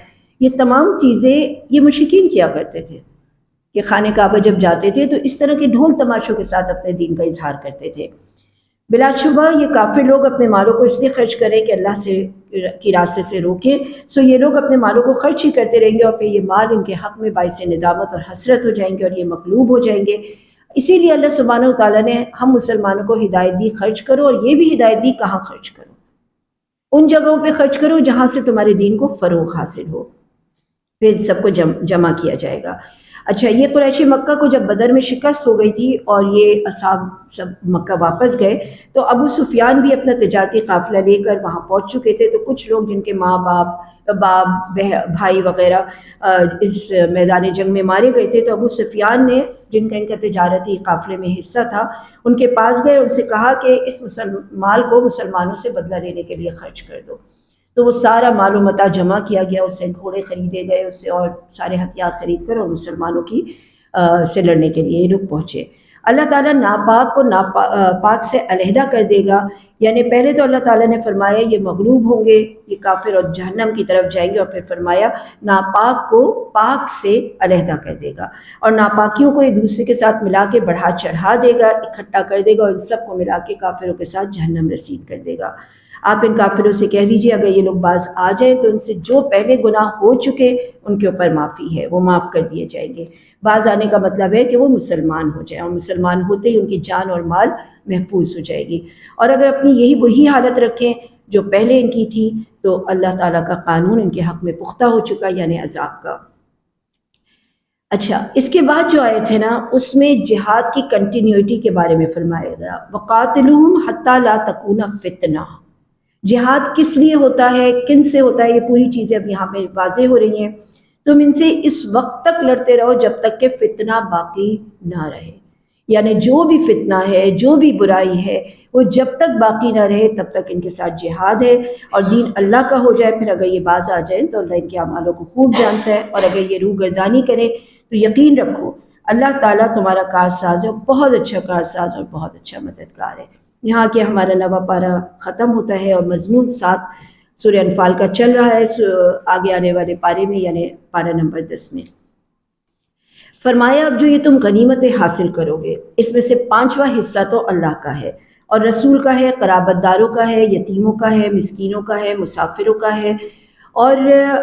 Speaker 1: یہ تمام چیزیں یہ مشرکین کیا کرتے تھے کہ خانہ کعبہ جب جاتے تھے تو اس طرح کے ڈھول تماشوں کے ساتھ اپنے دین کا اظہار کرتے تھے۔ بلا شبہ یہ کافر لوگ اپنے مالوں کو اس لیے خرچ کریں کہ اللہ کی راستے سے روکیں، سو یہ لوگ اپنے مالوں کو خرچ ہی کرتے رہیں گے اور پھر یہ مال ان کے حق میں باعث ندامت اور حسرت ہو جائیں گے اور یہ مغلوب ہو جائیں گے۔ اسی لیے اللہ سبحانہ وتعالیٰ نے ہم مسلمانوں کو ہدایت دی خرچ کرو، اور یہ بھی ہدایت دی کہاں خرچ کرو، ان جگہوں پہ خرچ کرو جہاں سے تمہارے دین کو فروغ حاصل ہو، پھر سب کو جمع کیا جائے گا۔ اچھا، یہ قریش مکہ کو جب بدر میں شکست ہو گئی تھی اور یہ اصحاب سب مکہ واپس گئے تو ابو سفیان بھی اپنا تجارتی قافلہ لے کر وہاں پہنچ چکے تھے، تو کچھ لوگ جن کے ماں باپ بھائی وغیرہ اس میدان جنگ میں مارے گئے تھے، تو ابو سفیان نے جن کا ان کا تجارتی قافلے میں حصہ تھا ان کے پاس گئے، ان سے کہا کہ اس مال کو مسلمانوں سے بدلہ لینے کے لیے خرچ کر دو۔ تو وہ سارا مال و متاع جمع کیا گیا، اس سے گھوڑے خریدے گئے، اس سے اور سارے ہتھیار خرید کر اور مسلمانوں کی سے لڑنے کے لیے یہ لوگ پہنچے۔ اللہ تعالیٰ ناپاک کو پاک سے علیحدہ کر دے گا، یعنی پہلے تو اللہ تعالیٰ نے فرمایا یہ مغلوب ہوں گے، یہ کافر اور جہنم کی طرف جائیں گے، اور پھر فرمایا ناپاک کو پاک سے علیحدہ کر دے گا، اور ناپاکیوں کو ایک دوسرے کے ساتھ ملا کے بڑھا چڑھا دے گا، اکٹھا کر دے گا، اور ان سب کو ملا کے کافروں کے ساتھ جہنم رسید کر دے گا۔ آپ ان کافروں سے کہہ دیجئے اگر یہ لوگ باز آ جائیں تو ان سے جو پہلے گناہ ہو چکے ان کے اوپر معافی ہے، وہ معاف کر دیے جائیں گے۔ باز آنے کا مطلب ہے کہ وہ مسلمان ہو جائیں، اور مسلمان ہوتے ہی ان کی جان اور مال محفوظ ہو جائے گی، اور اگر اپنی وہی حالت رکھیں جو پہلے ان کی تھی تو اللہ تعالیٰ کا قانون ان کے حق میں پختہ ہو چکا، یعنی عذاب کا۔ اچھا، اس کے بعد جو آیت ہے نا اس میں جہاد کی کنٹینیوٹی کے بارے میں فرمایا گیا، وَقَاتِلُوهُمْ حَتَّى لَا تَكُونَ فِتْنَةٌ۔ جہاد کس لیے ہوتا ہے، کن سے ہوتا ہے، یہ پوری چیزیں اب یہاں پہ واضح ہو رہی ہیں۔ تم ان سے اس وقت تک لڑتے رہو جب تک کہ فتنہ باقی نہ رہے، یعنی جو بھی فتنہ ہے، جو بھی برائی ہے، وہ جب تک باقی نہ رہے تب تک ان کے ساتھ جہاد ہے۔ اور دین اللہ کا ہو جائے، پھر اگر یہ باز آ جائیں تو اللہ ان کے اعمالوں کو خوب جانتا ہے، اور اگر یہ روگردانی کریں تو یقین رکھو اللہ تعالیٰ تمہارا کارساز ہے، بہت اچھا کارساز اور بہت اچھا مددگار ہے۔ یہاں کے ہمارا نواں پارہ ختم ہوتا ہے اور مضمون 7 سورہ انفال کا چل رہا ہے آگے آنے والے پارے میں، یعنی پارہ نمبر 10 میں۔ فرمایا اب جو یہ تم غنیمتیں حاصل کرو گے، اس میں سے 5واں حصہ تو اللہ کا ہے اور رسول کا ہے، قرابت داروں کا ہے، یتیموں کا ہے، مسکینوں کا ہے، مسافروں کا ہے، اور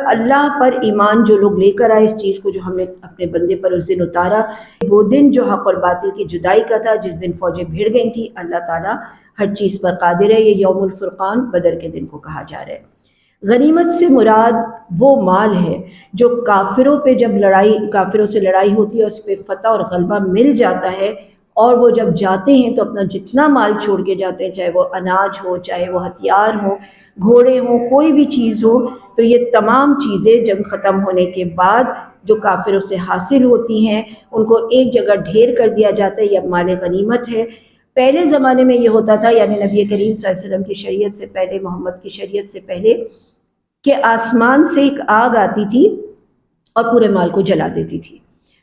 Speaker 1: اللہ پر ایمان جو لوگ لے کر آئے، اس چیز کو جو ہم نے اپنے بندے پر اس دن اتارا، وہ دن جو حق اور باطل کی جدائی کا تھا، جس دن فوجیں بھیڑ گئی تھیں، اللہ تعالیٰ ہر چیز پر قادر ہے۔ یہ یوم الفرقان بدر کے دن کو کہا جا رہا ہے۔ غنیمت سے مراد وہ مال ہے جو کافروں پہ جب کافروں سے لڑائی ہوتی ہے، اس پہ فتح اور غلبہ مل جاتا ہے، اور وہ جب جاتے ہیں تو اپنا جتنا مال چھوڑ کے جاتے ہیں، چاہے وہ اناج ہو، چاہے وہ ہتھیار ہو، گھوڑے ہوں، کوئی بھی چیز ہو، تو یہ تمام چیزیں جنگ ختم ہونے کے بعد جو کافروں سے حاصل ہوتی ہیں ان کو ایک جگہ ڈھیر کر دیا جاتا ہے، یہ مال غنیمت ہے۔ پہلے زمانے میں یہ ہوتا تھا، یعنی نبی کریم صلی اللہ علیہ وسلم کی شریعت سے پہلے، محمد کی شریعت سے پہلے، کہ آسمان سے ایک آگ آتی تھی اور پورے مال کو جلا دیتی تھی،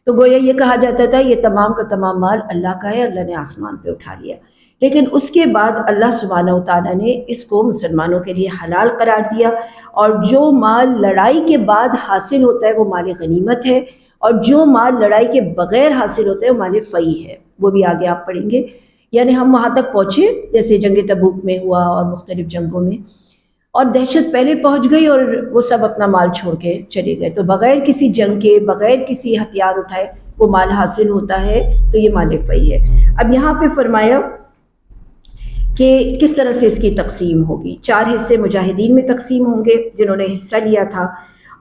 Speaker 1: تو گویا یہ کہا جاتا تھا یہ تمام کا تمام مال اللہ کا ہے، اللہ نے آسمان پہ اٹھا لیا۔ لیکن اس کے بعد اللہ سبحانہ و تعالیٰ نے اس کو مسلمانوں کے لیے حلال قرار دیا، اور جو مال لڑائی کے بعد حاصل ہوتا ہے وہ مال غنیمت ہے، اور جو مال لڑائی کے بغیر حاصل ہوتا ہے وہ مال فیء ہے، وہ بھی آگے آپ پڑھیں گے۔ یعنی ہم وہاں تک پہنچے جیسے جنگ تبوک میں ہوا اور مختلف جنگوں میں، اور دہشت پہلے پہنچ گئی اور وہ سب اپنا مال چھوڑ کے چلے گئے، تو بغیر کسی جنگ کے، بغیر کسی ہتھیار اٹھائے وہ مال حاصل ہوتا ہے، تو یہ مال فیء ہے۔ اب یہاں پہ فرمایا کہ کس طرح سے اس کی تقسیم ہوگی۔ 4 حصے مجاہدین میں تقسیم ہوں گے جنہوں نے حصہ لیا تھا،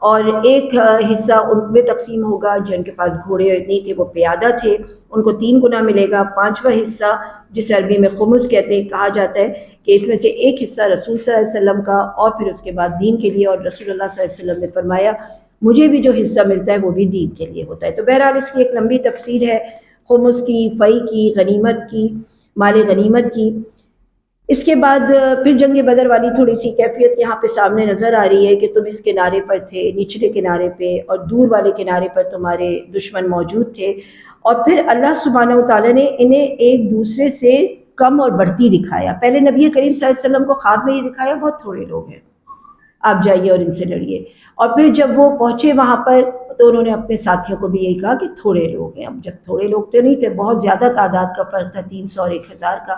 Speaker 1: اور ایک حصہ ان میں تقسیم ہوگا جن کے پاس گھوڑے نہیں تھے، وہ پیادہ تھے، ان کو 3 گنا ملے گا۔ 5واں حصہ جسے عربی میں خمس کہتے ہیں، کہا جاتا ہے کہ اس میں سے ایک حصہ رسول صلی اللہ علیہ وسلم کا، اور پھر اس کے بعد دین کے لیے، اور رسول اللہ صلی اللہ علیہ وسلم نے فرمایا مجھے بھی جو حصہ ملتا ہے وہ بھی دین کے لیے ہوتا ہے۔ تو بہرحال اس کی ایک لمبی تفسیر ہے، خمس کی، فیء کی، غنیمت کی، مال غنیمت کی۔ اس کے بعد پھر جنگ بدر والی تھوڑی سی کیفیت یہاں پہ سامنے نظر آ رہی ہے کہ تم اس کنارے پر تھے، نچلے کنارے پہ، اور دور والے کنارے پر تمہارے دشمن موجود تھے، اور پھر اللہ سبحانہ و تعالیٰ نے انہیں ایک دوسرے سے کم اور بڑھتی دکھایا۔ پہلے نبی کریم صلی اللہ علیہ وسلم کو خواب میں یہ دکھایا بہت تھوڑے لوگ ہیں، آپ جائیے اور ان سے لڑیے، اور پھر جب وہ پہنچے وہاں پر تو انہوں نے اپنے ساتھیوں کو بھی یہی کہا کہ تھوڑے لوگ ہیں۔ اب جب تھوڑے لوگ تو نہیں تھے، بہت زیادہ تعداد کا فرق تھا، 300 اور 1000 کا۔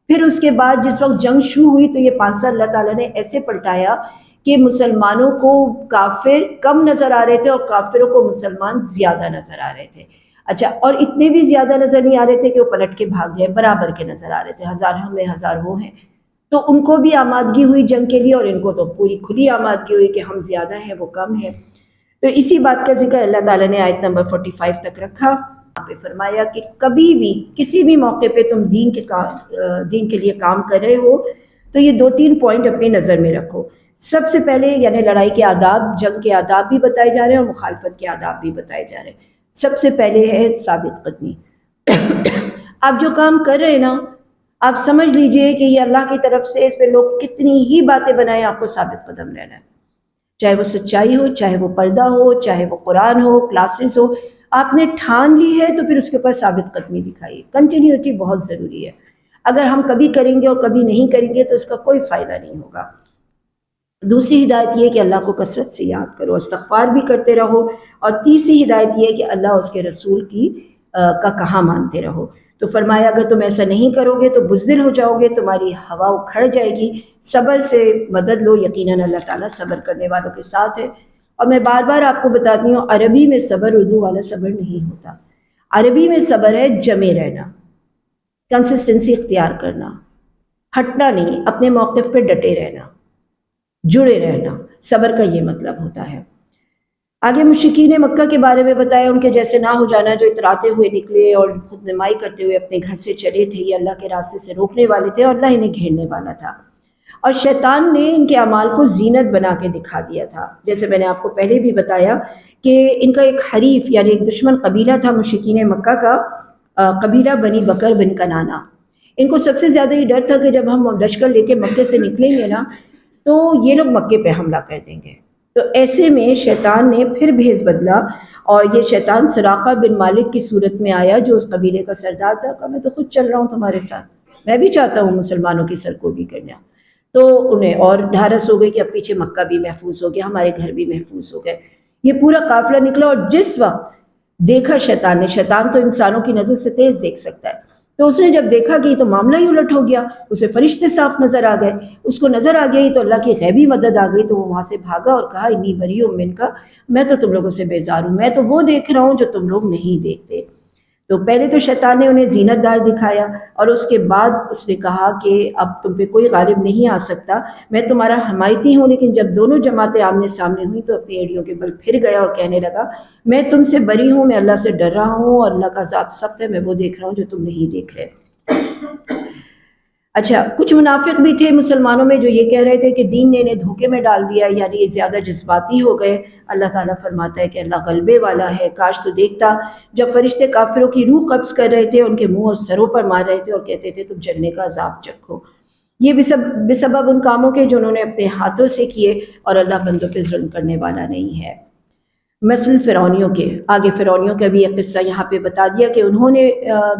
Speaker 1: پھر اس کے بعد جس وقت جنگ شروع ہوئی تو یہ 5 سال اللہ تعالیٰ نے ایسے پلٹایا کہ مسلمانوں کو کافر کم نظر آ رہے تھے اور کافروں کو مسلمان زیادہ نظر آ رہے تھے۔ اچھا، اور اتنے بھی زیادہ نظر نہیں آ رہے تھے کہ وہ پلٹ کے بھاگ جائیں، برابر کے نظر آ رہے تھے، 1000 ہم میں 1000 وہ ہیں۔ تو ان کو بھی آمادگی ہوئی جنگ کے لیے، اور ان کو تو پوری کھلی آمادگی ہوئی کہ ہم زیادہ ہیں وہ کم ہیں۔ تو اسی بات کا ذکر اللہ تعالیٰ نے آیت نمبر 45 تک رکھا۔ پہ فرمایا کہ کبھی بھی کسی بھی موقع پہ تم دین کے لیے کام کر رہے ہو تو یہ 2-3 پوائنٹ اپنی نظر میں رکھو۔ سب سے پہلے یعنی لڑائی کے آداب، جنگ کے آداب بھی بتائے جا رہے ہیں اور مخالفت کے آداب بھی بتائے جا رہے ہیں۔ سب سے پہلے ہے ثابت قدمی۔ آپ جو کام کر رہے ہیں نا، آپ سمجھ لیجئے کہ یہ اللہ کی طرف سے، اس پہ لوگ کتنی ہی باتیں بنائیں، آپ کو ثابت قدم رہنا ہے، چاہے وہ سچائی ہو، چاہے وہ پردہ ہو، چاہے وہ قرآن ہو، کلاسز ہو، آپ نے ٹھان لی ہے تو پھر اس کے اوپر ثابت قدمی دکھائیے۔ کنٹینیوٹی بہت ضروری ہے، اگر ہم کبھی کریں گے اور کبھی نہیں کریں گے تو اس کا کوئی فائدہ نہیں ہوگا۔ دوسری ہدایت یہ کہ اللہ کو کثرت سے یاد کرو، استغفار بھی کرتے رہو، اور تیسری ہدایت یہ کہ اللہ اس کے رسول کا کہا مانتے رہو۔ تو فرمایا اگر تم ایسا نہیں کرو گے تو بزدل ہو جاؤ گے، تمہاری ہوا اکھڑ جائے گی، صبر سے مدد لو، یقیناً اللہ تعالیٰ صبر کرنے والوں کے ساتھ ہے۔ اور میں بار بار آپ کو بتاتی ہوں، عربی میں صبر اردو والا صبر نہیں ہوتا۔ عربی میں صبر ہے جمے رہنا، کنسسٹنسی اختیار کرنا، ہٹنا نہیں، اپنے موقف پہ ڈٹے رہنا، جڑے رہنا، صبر کا یہ مطلب ہوتا ہے۔ آگے مشرکین مکہ کے بارے میں بتایا، ان کے جیسے نہ ہو جانا جو اتراتے ہوئے نکلے اور خود نمائی کرتے ہوئے اپنے گھر سے چلے تھے، یہ اللہ کے راستے سے روکنے والے تھے اور اللہ انہیں گھیرنے والا تھا۔ اور شیطان نے ان کے اعمال کو زینت بنا کے دکھا دیا تھا۔ جیسے میں نے آپ کو پہلے بھی بتایا کہ ان کا ایک حریف یعنی ایک دشمن قبیلہ تھا مشرکین مکہ کا، قبیلہ بنی بکر بن کنانہ۔ ان کو سب سے زیادہ یہ ڈر تھا کہ جب ہم لشکر لے کے مکے سے نکلیں گے نا تو یہ لوگ مکے پہ حملہ کر دیں گے۔ تو ایسے میں شیطان نے پھر بھیس بدلا، اور یہ شیطان سراقہ بن مالک کی صورت میں آیا جو اس قبیلے کا سردار تھا، کہا میں تو خود چل رہا ہوں تمہارے ساتھ، میں بھی چاہتا ہوں مسلمانوں کی سرکوبی کرنا۔ تو انہیں اور ڈھارس ہو گئی کہ اب پیچھے مکہ بھی محفوظ ہو گیا، ہمارے گھر بھی محفوظ ہو گئے۔ یہ پورا قافلہ نکلا، اور جس وقت دیکھا شیطان نے، شیطان تو انسانوں کی نظر سے تیز دیکھ سکتا ہے، تو اس نے جب دیکھا کہ یہ تو معاملہ ہی الٹ ہو گیا، اسے فرشتے صاف نظر آ گئے، اس کو نظر آ گئی تو اللہ کی غیبی مدد آ گئی، تو وہ وہاں سے بھاگا اور کہا انی بریء منک، میں تو تم لوگوں سے بیزار ہوں، میں تو وہ دیکھ رہا ہوں جو تم لوگ نہیں دیکھتے۔ تو پہلے تو شیطان نے انہیں زینت دار دکھایا، اور اس کے بعد اس نے کہا کہ اب تم پہ کوئی غالب نہیں آ سکتا، میں تمہارا حمایتی ہوں۔ لیکن جب دونوں جماعتیں آمنے سامنے ہوئیں تو اپنی ایڑیوں کے بل پھر گیا اور کہنے لگا میں تم سے بری ہوں، میں اللہ سے ڈر رہا ہوں، اور اللہ کا عذاب سخت ہے، میں وہ دیکھ رہا ہوں جو تم نہیں دیکھ رہے۔ اچھا، کچھ منافق بھی تھے مسلمانوں میں جو یہ کہہ رہے تھے کہ دین نے انہیں دھوکے میں ڈال دیا، یعنی یہ زیادہ جذباتی ہو گئے۔ اللہ تعالیٰ فرماتا ہے کہ اللہ غلبے والا ہے، کاش تو دیکھتا جب فرشتے کافروں کی روح قبض کر رہے تھے، ان کے منہ اور سروں پر مار رہے تھے اور کہتے تھے تم جلنے کا عذاب چکھو۔ یہ بسبب ان کاموں کے جو انہوں نے اپنے ہاتھوں سے کیے، اور اللہ بندوں پہ ظلم کرنے والا نہیں ہے۔ مثل فرعونیوں کے، آگے فرعونیوں کا بھی ایک قصہ یہاں پہ بتا دیا کہ انہوں نے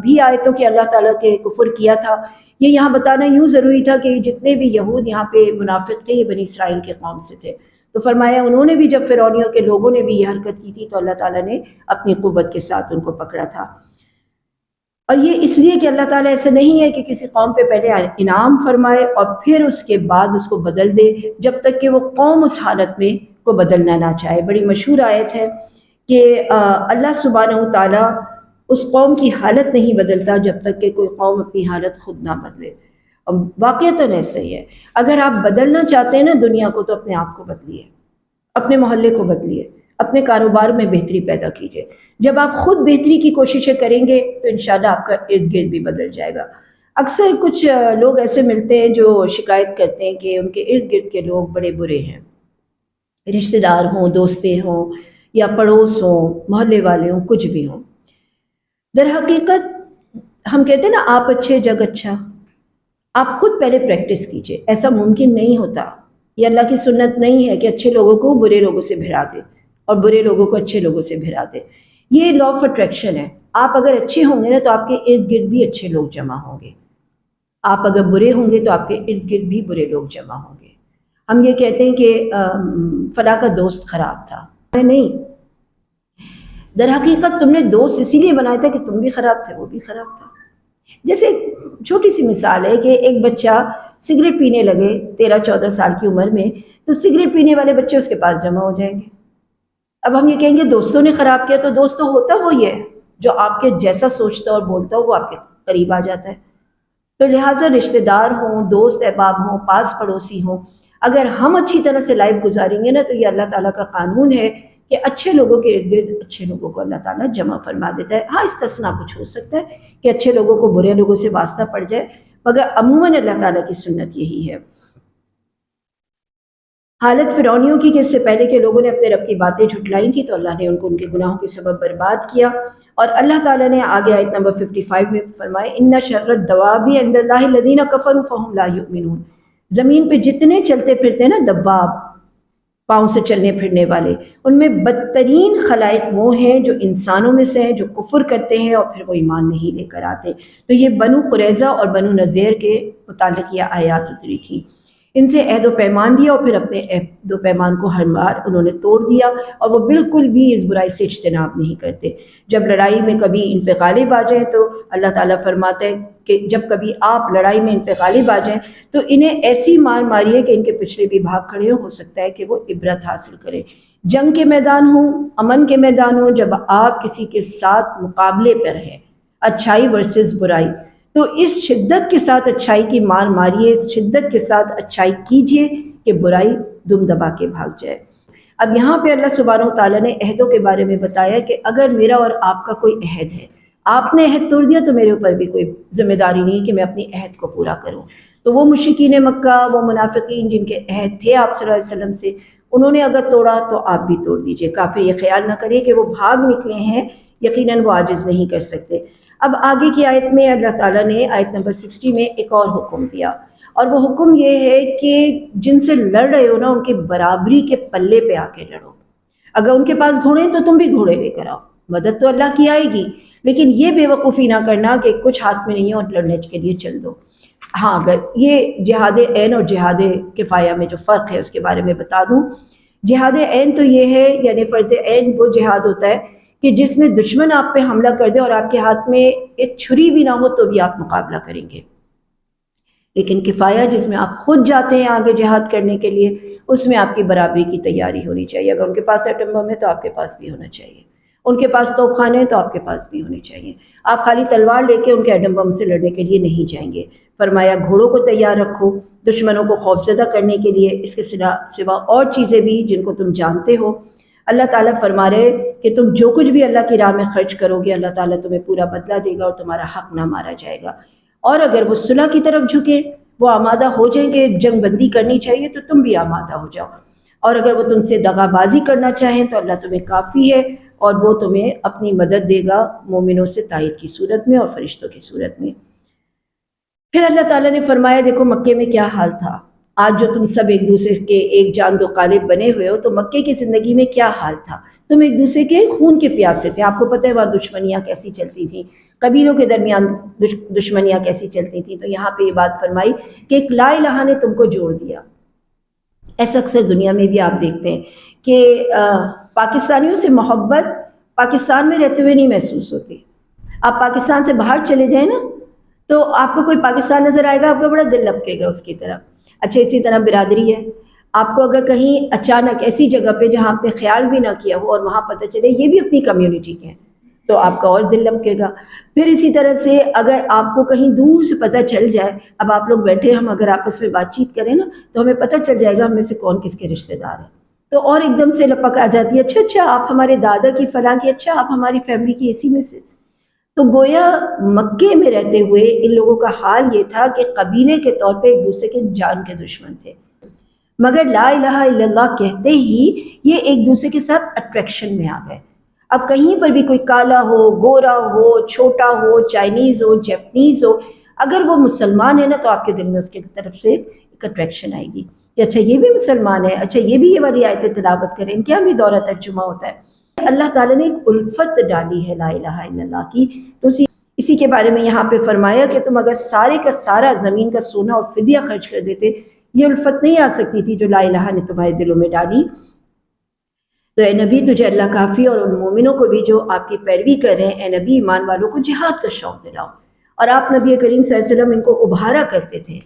Speaker 1: بھی آیتوں کہ اللہ تعالیٰ کے کفر کیا تھا۔ یہ یہاں بتانا یوں ضروری تھا کہ جتنے بھی یہود یہاں پہ منافق تھے یہ بنی اسرائیل کے قوم سے تھے، تو فرمایا انہوں نے بھی، جب فرعونیوں کے لوگوں نے بھی یہ حرکت کی تھی تو اللہ تعالیٰ نے اپنی قوت کے ساتھ ان کو پکڑا تھا۔ اور یہ اس لیے کہ اللہ تعالیٰ ایسا نہیں ہے کہ کسی قوم پہ پہلے انعام فرمائے اور پھر اس کے بعد اس کو بدل دے جب تک کہ وہ قوم اس حالت میں کو بدلنا نہ چاہے۔ بڑی مشہور آیت ہے کہ اللہ سبحانہ و تعالیٰ اس قوم کی حالت نہیں بدلتا جب تک کہ کوئی قوم اپنی حالت خود نہ بدلے۔ اور واقعتاً ایسا ہی ہے، اگر آپ بدلنا چاہتے ہیں نا دنیا کو تو اپنے آپ کو بدلیے، اپنے محلے کو بدلیے، اپنے کاروبار میں بہتری پیدا کیجیے۔ جب آپ خود بہتری کی کوششیں کریں گے تو انشاءاللہ آپ کا ارد گرد بھی بدل جائے گا۔ اکثر کچھ لوگ ایسے ملتے ہیں جو شکایت کرتے ہیں کہ ان کے ارد گرد کے لوگ بڑے برے ہیں، رشتہ دار ہوں، دوستے ہوں، یا پڑوس ہوں، محلے والے ہوں، کچھ بھی ہوں۔ در حقیقت ہم کہتے ہیں نا آپ اچھے جگ اچھا، آپ خود پہلے پریکٹس کیجئے، ایسا ممکن نہیں ہوتا، یہ اللہ کی سنت نہیں ہے کہ اچھے لوگوں کو برے لوگوں سے بھرا دے اور برے لوگوں کو اچھے لوگوں سے بھرا دے۔ یہ لا آف اٹریکشن ہے، آپ اگر اچھے ہوں گے نا تو آپ کے ارد گرد بھی اچھے لوگ جمع ہوں گے، آپ اگر برے ہوں گے تو آپ کے ارد گرد بھی برے لوگ جمع ہوں گے۔ ہم یہ کہتے ہیں کہ فلاں کا دوست خراب تھا، نہیں، در حقیقت تم نے دوست اسی لیے بنایا تھا کہ تم بھی خراب تھے وہ بھی خراب تھا۔ جیسے چھوٹی سی مثال ہے کہ ایک بچہ سگریٹ پینے لگے 13-14 سال کی عمر میں، تو سگریٹ پینے والے بچے اس کے پاس جمع ہو جائیں گے۔ اب ہم یہ کہیں گے دوستوں نے خراب کیا، تو دوست تو ہوتا وہی ہے جو آپ کے جیسا سوچتا اور بولتا ہو وہ آپ کے قریب آ جاتا ہے۔ تو لہٰذا رشتہ دار ہوں، دوست احباب ہوں، پاس پڑوسی ہوں، اگر ہم اچھی طرح سے لائف گزاریں گے نا تو یہ اللہ تعالیٰ کا قانون ہے کہ اچھے لوگوں کے ارد گرد اچھے لوگوں کو اللہ تعالیٰ جمع فرما دیتا ہے۔ ہاں استثناء کچھ ہو سکتا ہے کہ اچھے لوگوں کو برے لوگوں سے واسطہ پڑ جائے، مگر عموماً اللہ تعالیٰ کی سنت یہی ہے۔ حالت فرعونیوں کی کہ اس سے پہلے کے لوگوں نے اپنے رب کی باتیں جھٹلائی تھی تو اللہ نے ان کو ان کے گناہوں کے سبب برباد کیا، اور اللہ تعالیٰ نے آگے آیت نمبر 55 میں فرمائے ان شر الدواب عند اللہ الذین کفروا فہم لا یؤمنون۔ زمین پہ جتنے چلتے پھرتے ہیں نا دواب، پاؤں سے چلنے پھرنے والے، ان میں بدترین خلائق وہ ہیں جو انسانوں میں سے ہیں جو کفر کرتے ہیں اور پھر وہ ایمان نہیں لے کر آتے۔ تو یہ بنو قریظہ اور بنو نذیر کے متعلق یہ آیات اتری تھی۔ ان سے عہد و پیمان لیا اور پھر اپنے عہد و پیمان کو ہر بار انہوں نے توڑ دیا، اور وہ بالکل بھی اس برائی سے اجتناب نہیں کرتے۔ جب لڑائی میں کبھی ان پہ غالب آ جائیں تو اللہ تعالیٰ فرماتا ہے کہ جب کبھی آپ لڑائی میں ان پہ غالب آ جائیں تو انہیں ایسی مار ماریے کہ ان کے پچھلے بھی بھاگ کھڑے ہو سکتا ہے کہ وہ عبرت حاصل کریں۔ جنگ کے میدان ہوں، امن کے میدان ہوں، جب آپ کسی کے ساتھ مقابلے پر ہیں، اچھائی ورسز برائی، تو اس شدت کے ساتھ اچھائی کی مار ماریے، اس شدت کے ساتھ اچھائی کیجیے کہ برائی دم دبا کے بھاگ جائے۔ اب یہاں پہ اللہ سبحانہ و تعالیٰ نے عہدوں کے بارے میں بتایا کہ اگر میرا اور آپ کا کوئی عہد ہے، آپ نے عہد توڑ دیا تو میرے اوپر بھی کوئی ذمہ داری نہیں ہے کہ میں اپنی عہد کو پورا کروں۔ تو وہ مشرکین مکہ، وہ منافقین جن کے عہد تھے آپ صلی اللہ علیہ وسلم سے، انہوں نے اگر توڑا تو آپ بھی توڑ دیجئے۔ کافر یہ خیال نہ کرے کہ وہ بھاگ نکلے ہیں، یقیناً وہ عاجز نہیں کر سکتے۔ اب آگے کی آیت میں اللہ تعالیٰ نے آیت نمبر 60 میں ایک اور حکم دیا، اور وہ حکم یہ ہے کہ جن سے لڑ رہے ہو نا ان کے برابری کے پلے پہ آ کے لڑو۔ اگر ان کے پاس گھوڑے ہیں تو تم بھی گھوڑے لے کر آؤ، مدد تو اللہ کی آئے گی، لیکن یہ بے وقوفی نہ کرنا کہ کچھ ہاتھ میں نہیں ہے اور لڑنے کے لیے چل دو۔ ہاں، اگر یہ جہاد عین اور جہاد کفایہ میں جو فرق ہے اس کے بارے میں بتا دوں۔ جہاد عین تو یہ ہے، یعنی فرض عین وہ جہاد ہوتا ہے کہ جس میں دشمن آپ پہ حملہ کر دے اور آپ کے ہاتھ میں ایک چھری بھی نہ ہو تو بھی آپ مقابلہ کریں گے۔ لیکن کفایہ جس میں آپ خود جاتے ہیں آگے جہاد کرنے کے لیے، اس میں آپ کی برابری کی تیاری ہونی چاہیے۔ اگر ان کے پاس ایٹم بم ہے تو آپ کے پاس بھی ہونا چاہیے، ان کے پاس توپ خانے ہیں تو آپ کے پاس بھی ہونے چاہیے۔ آپ خالی تلوار لے کے ان کے ایٹم بم سے لڑنے کے لیے نہیں جائیں گے۔ فرمایا گھوڑوں کو تیار رکھو دشمنوں کو خوفزدہ کرنے کے لیے، اس کے سوا اور چیزیں بھی جن کو تم جانتے ہو۔ اللہ تعالیٰ فرما رہے کہ تم جو کچھ بھی اللہ کی راہ میں خرچ کرو گے اللہ تعالیٰ تمہیں پورا بدلہ دے گا اور تمہارا حق نہ مارا جائے گا۔ اور اگر وہ صلح کی طرف جھکے، وہ آمادہ ہو جائیں کہ جنگ بندی کرنی چاہیے تو تم بھی آمادہ ہو جاؤ، اور اگر وہ تم سے دغا بازی کرنا چاہیں تو اللہ تمہیں کافی ہے اور وہ تمہیں اپنی مدد دے گا مومنوں سے تائید کی صورت میں اور فرشتوں کی صورت میں۔ پھر اللہ تعالیٰ نے فرمایا دیکھو مکے میں کیا حال تھا، آج جو تم سب ایک دوسرے کے ایک جان دو قالب بنے ہوئے ہو، تو مکے کی زندگی میں کیا حال تھا؟ تم ایک دوسرے کے خون کے پیاسے تھے۔ آپ کو پتہ ہے وہاں دشمنیاں کیسی چلتی تھیں، قبیلوں کے درمیان دشمنیاں کیسی چلتی تھیں۔ تو یہاں پہ یہ بات فرمائی کہ ایک لا الہ نے تم کو جوڑ دیا۔ ایسا اکثر دنیا میں بھی آپ دیکھتے ہیں کہ پاکستانیوں سے محبت پاکستان میں رہتے ہوئے نہیں محسوس ہوتی۔ آپ پاکستان سے باہر چلے جائیں نا تو آپ کو کوئی پاکستان نظر آئے گا، آپ کا بڑا دل لپکے گا اس کی طرف۔ اچھا، اسی طرح برادری ہے، آپ کو اگر کہیں اچانک ایسی جگہ پہ جہاں آپ نے خیال بھی نہ کیا ہو اور وہاں پتہ چلے یہ بھی اپنی کمیونٹی کے ہیں تو آپ کا اور دل لپکے گا۔ پھر اسی طرح سے اگر آپ کو کہیں دور سے پتہ چل جائے، اب آپ لوگ بیٹھے ہم اگر آپس میں بات چیت کریں نا تو ہمیں پتہ چل جائے گا ہم میں سے کون کس کے رشتہ دار ہیں، تو اور ایک دم سے لپک آ جاتی ہے، اچھا آپ ہمارے دادا کی فلاں کی، اچھا آپ ہماری فیملی کی اسی میں سے۔ تو گویا مکے میں رہتے ہوئے ان لوگوں کا حال یہ تھا کہ قبیلے کے طور پہ ایک دوسرے کے جان کے دشمن تھے، مگر لا الہ الا اللہ کہتے ہی یہ ایک دوسرے کے ساتھ اٹریکشن میں آ گئے۔ اب کہیں پر بھی کوئی کالا ہو، گورا ہو، چھوٹا ہو، چائنیز ہو، جیپنیز ہو، اگر وہ مسلمان ہے نا تو آپ کے دل میں اس کی طرف سے ایک اٹریکشن آئے گی کہ اچھا یہ بھی مسلمان ہے، اچھا یہ بھی یہ والی آیتیں تلاوت کریں، کیا بھی دورہ ترجمہ ہوتا ہے۔ اللہ تعالیٰ نے ایک الفت ڈالی ہے لا الہ الا اللہ کی، تو اسی کے بارے میں یہاں پہ فرمایا کہ تم اگر سارے کا سارا زمین کا سونا اور فدیہ خرچ کر دیتے، یہ الفت نہیں آ سکتی تھی جو لا الہ نے تمہارے دلوں میں ڈالی۔ تو اے نبی تجھے اللہ کافی، اور ان مومنوں کو بھی جو آپ کی پیروی کر رہے ہیں، اے نبی ایمان والوں کو جہاد کا شوق دلاؤ۔ اور آپ نبی کریم صلی اللہ علیہ وسلم ان کو ابھارا کرتے تھے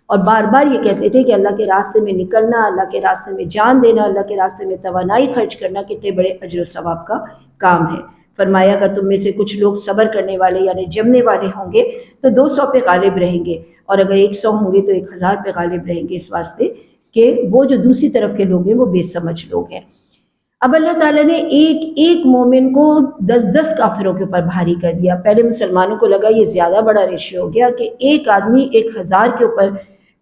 Speaker 1: اور بار بار یہ کہتے تھے کہ اللہ کے راستے میں نکلنا، اللہ کے راستے میں جان دینا، اللہ کے راستے میں توانائی خرچ کرنا کتنے بڑے اجر و ثواب کا کام ہے۔ فرمایا اگر تم میں سے کچھ لوگ صبر کرنے والے یعنی جمنے والے ہوں گے تو 200 پہ غالب رہیں گے، اور اگر 100 ہوں گے تو 1000 پہ غالب رہیں گے، اس واسطے کہ وہ جو دوسری طرف کے لوگ ہیں وہ بے سمجھ لوگ ہیں۔ اب اللہ تعالیٰ نے ایک ایک مومن کو 10 کافروں کے اوپر بھاری کر دیا۔ پہلے مسلمانوں کو لگا یہ زیادہ بڑا ریشیو ہو گیا کہ ایک آدمی 1000 کے اوپر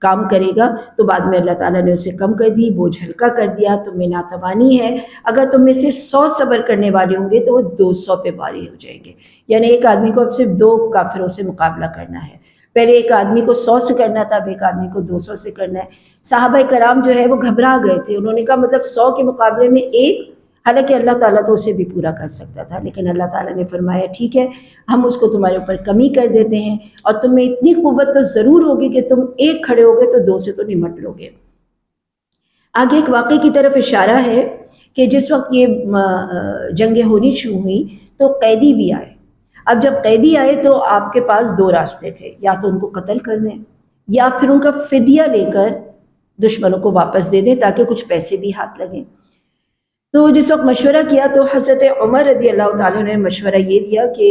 Speaker 1: کام کرے گا، تو بعد میں اللہ تعالیٰ نے اسے کم کر دی، بوجھ ہلکا کر دیا۔ تم میں ناتوانی ہے، اگر تم میں سے 100 صبر کرنے والے ہوں گے تو وہ 200 پہ بھاری ہو جائیں گے، یعنی ایک آدمی کو اب صرف 2 کافروں سے مقابلہ کرنا ہے۔ پہلے ایک آدمی کو 100 سے کرنا تھا، اب ایک آدمی کو 200 سے کرنا ہے۔ صحابہ کرام جو ہے وہ گھبرا گئے تھے، انہوں نے کہا مطلب 100 کے مقابلے میں 1، حالانکہ اللہ تعالیٰ تو اسے بھی پورا کر سکتا تھا، لیکن اللہ تعالیٰ نے فرمایا ٹھیک ہے ہم اس کو تمہارے اوپر کمی کر دیتے ہیں، اور تم میں اتنی قوت تو ضرور ہوگی کہ تم 1 کھڑے ہوگے تو 2 سے تو نمٹ لو گے۔ آگے ایک واقعے کی طرف اشارہ ہے کہ جس وقت یہ جنگیں ہونی شروع ہوئیں تو قیدی بھی آئے۔ اب جب قیدی آئے تو آپ کے پاس 2 راستے تھے، یا تو ان کو قتل کر دیں یا پھر ان کا فدیہ لے کر دشمنوں کو واپس دے دیں تاکہ کچھ پیسے بھی ہاتھ لگیں۔ تو جس وقت مشورہ کیا تو حضرت عمر رضی اللہ تعالیٰ نے مشورہ یہ دیا کہ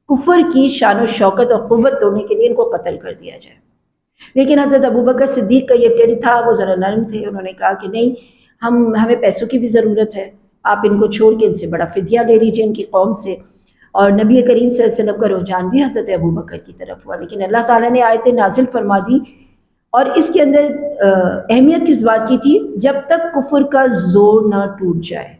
Speaker 1: کفر کی شان و شوکت اور قوت توڑنے کے لیے ان کو قتل کر دیا جائے۔ لیکن حضرت ابوبکر صدیق کا یہ دل تھا، وہ ذرا نرم تھے، انہوں نے کہا کہ نہیں، ہمیں پیسوں کی بھی ضرورت ہے، آپ ان کو چھوڑ کے ان سے بڑا فدیہ لے لیجیے ان کی قوم سے۔ اور نبی کریم صلی اللہ علیہ وسلم کا رجحان بھی حضرت ابوبکر کی طرف ہوا، لیکن اللہ تعالیٰ نے آیتیں نازل فرما دی، اور اس کے اندر اہمیت کس بات کی تھی؟ جب تک کفر کا زور نہ ٹوٹ جائے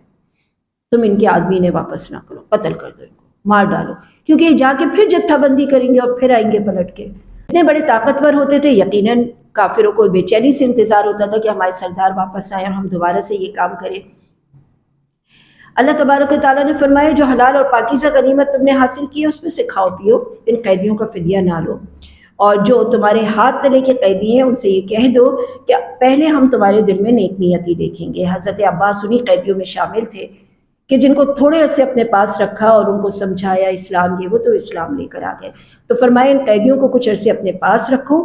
Speaker 1: تم ان کے آدمی نے واپس نہ کرو، قتل کر دو، ان کو مار ڈالو، کیونکہ یہ جا کے پھر جتھا بندی کریں گے اور پھر آئیں گے پلٹ کے۔ اتنے بڑے طاقتور ہوتے تھے، یقیناً کافروں کو بے چینی سے انتظار ہوتا تھا کہ ہمارے سردار واپس آئیں اور ہم دوبارہ سے یہ کام کریں۔ اللہ تبارک و تعالیٰ نے فرمایا جو حلال اور پاکیزہ غنیمت تم نے حاصل کی ہے اس میں سے کھاؤ پیو، ان قیدیوں کا فدیہ نہ لو، اور جو تمہارے ہاتھ تلے کے قیدی ہیں ان سے یہ کہہ دو کہ پہلے ہم تمہارے دل میں نیک نیتی دیکھیں گے۔ حضرت عباس انہی قیدیوں میں شامل تھے کہ جن کو تھوڑے عرصے اپنے پاس رکھا اور ان کو سمجھایا اسلام یہ وہ تو اسلام لے کر آ گئے۔ تو فرمایا ان قیدیوں کو کچھ عرصے اپنے پاس رکھو،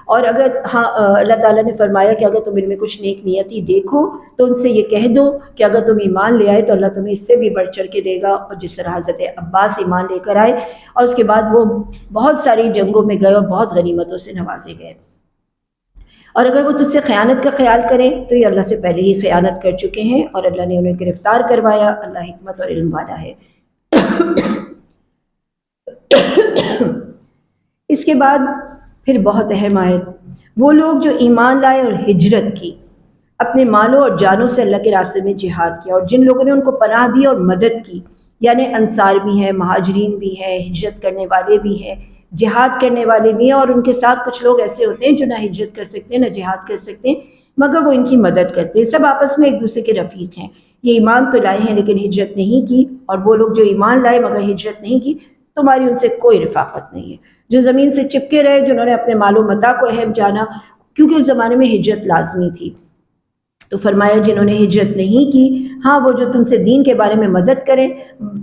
Speaker 1: اور اگر اللہ تعالیٰ نے فرمایا کہ اگر تم ان میں کچھ نیک نیتی دیکھو تو ان سے یہ کہہ دو کہ اگر تم ایمان لے آئے تو اللہ تمہیں اس سے بھی بڑھ چڑھ کے دے گا، اور جس طرح حضرت عباس ایمان لے کر آئے اور اس کے بعد وہ بہت ساری جنگوں میں گئے اور بہت غنیمتوں سے نوازے گئے۔ اور اگر وہ تجھ سے خیانت کا خیال کریں تو یہ اللہ سے پہلے ہی خیانت کر چکے ہیں اور اللہ نے انہیں گرفتار کروایا، اللہ حکمت اور علم والا ہے۔ اس کے بعد پھر بہت اہم آیت، وہ لوگ جو ایمان لائے اور ہجرت کی، اپنے مالوں اور جانوں سے اللہ کے راستے میں جہاد کیا، اور جن لوگوں نے ان کو پناہ دی اور مدد کی، یعنی انصار بھی ہیں، مہاجرین بھی ہیں، ہجرت کرنے والے بھی ہیں، جہاد کرنے والے بھی ہیں، اور ان کے ساتھ کچھ لوگ ایسے ہوتے ہیں جو نہ ہجرت کر سکتے ہیں نہ جہاد کر سکتے ہیں مگر وہ ان کی مدد کرتے ہیں، سب آپس میں ایک دوسرے کے رفیق ہیں۔ یہ ایمان تو لائے ہیں لیکن ہجرت نہیں کی، اور وہ لوگ جو ایمان لائے مگر ہجرت نہیں کی تمہاری ان سے کوئی رفاقت نہیں ہے۔ جو زمین سے چپکے رہے، جنہوں نے اپنے مال و متاع کو اہم جانا، کیونکہ اس زمانے میں ہجرت لازمی تھی، تو فرمایا جنہوں نے ہجرت نہیں کی، ہاں وہ جو تم سے دین کے بارے میں مدد کریں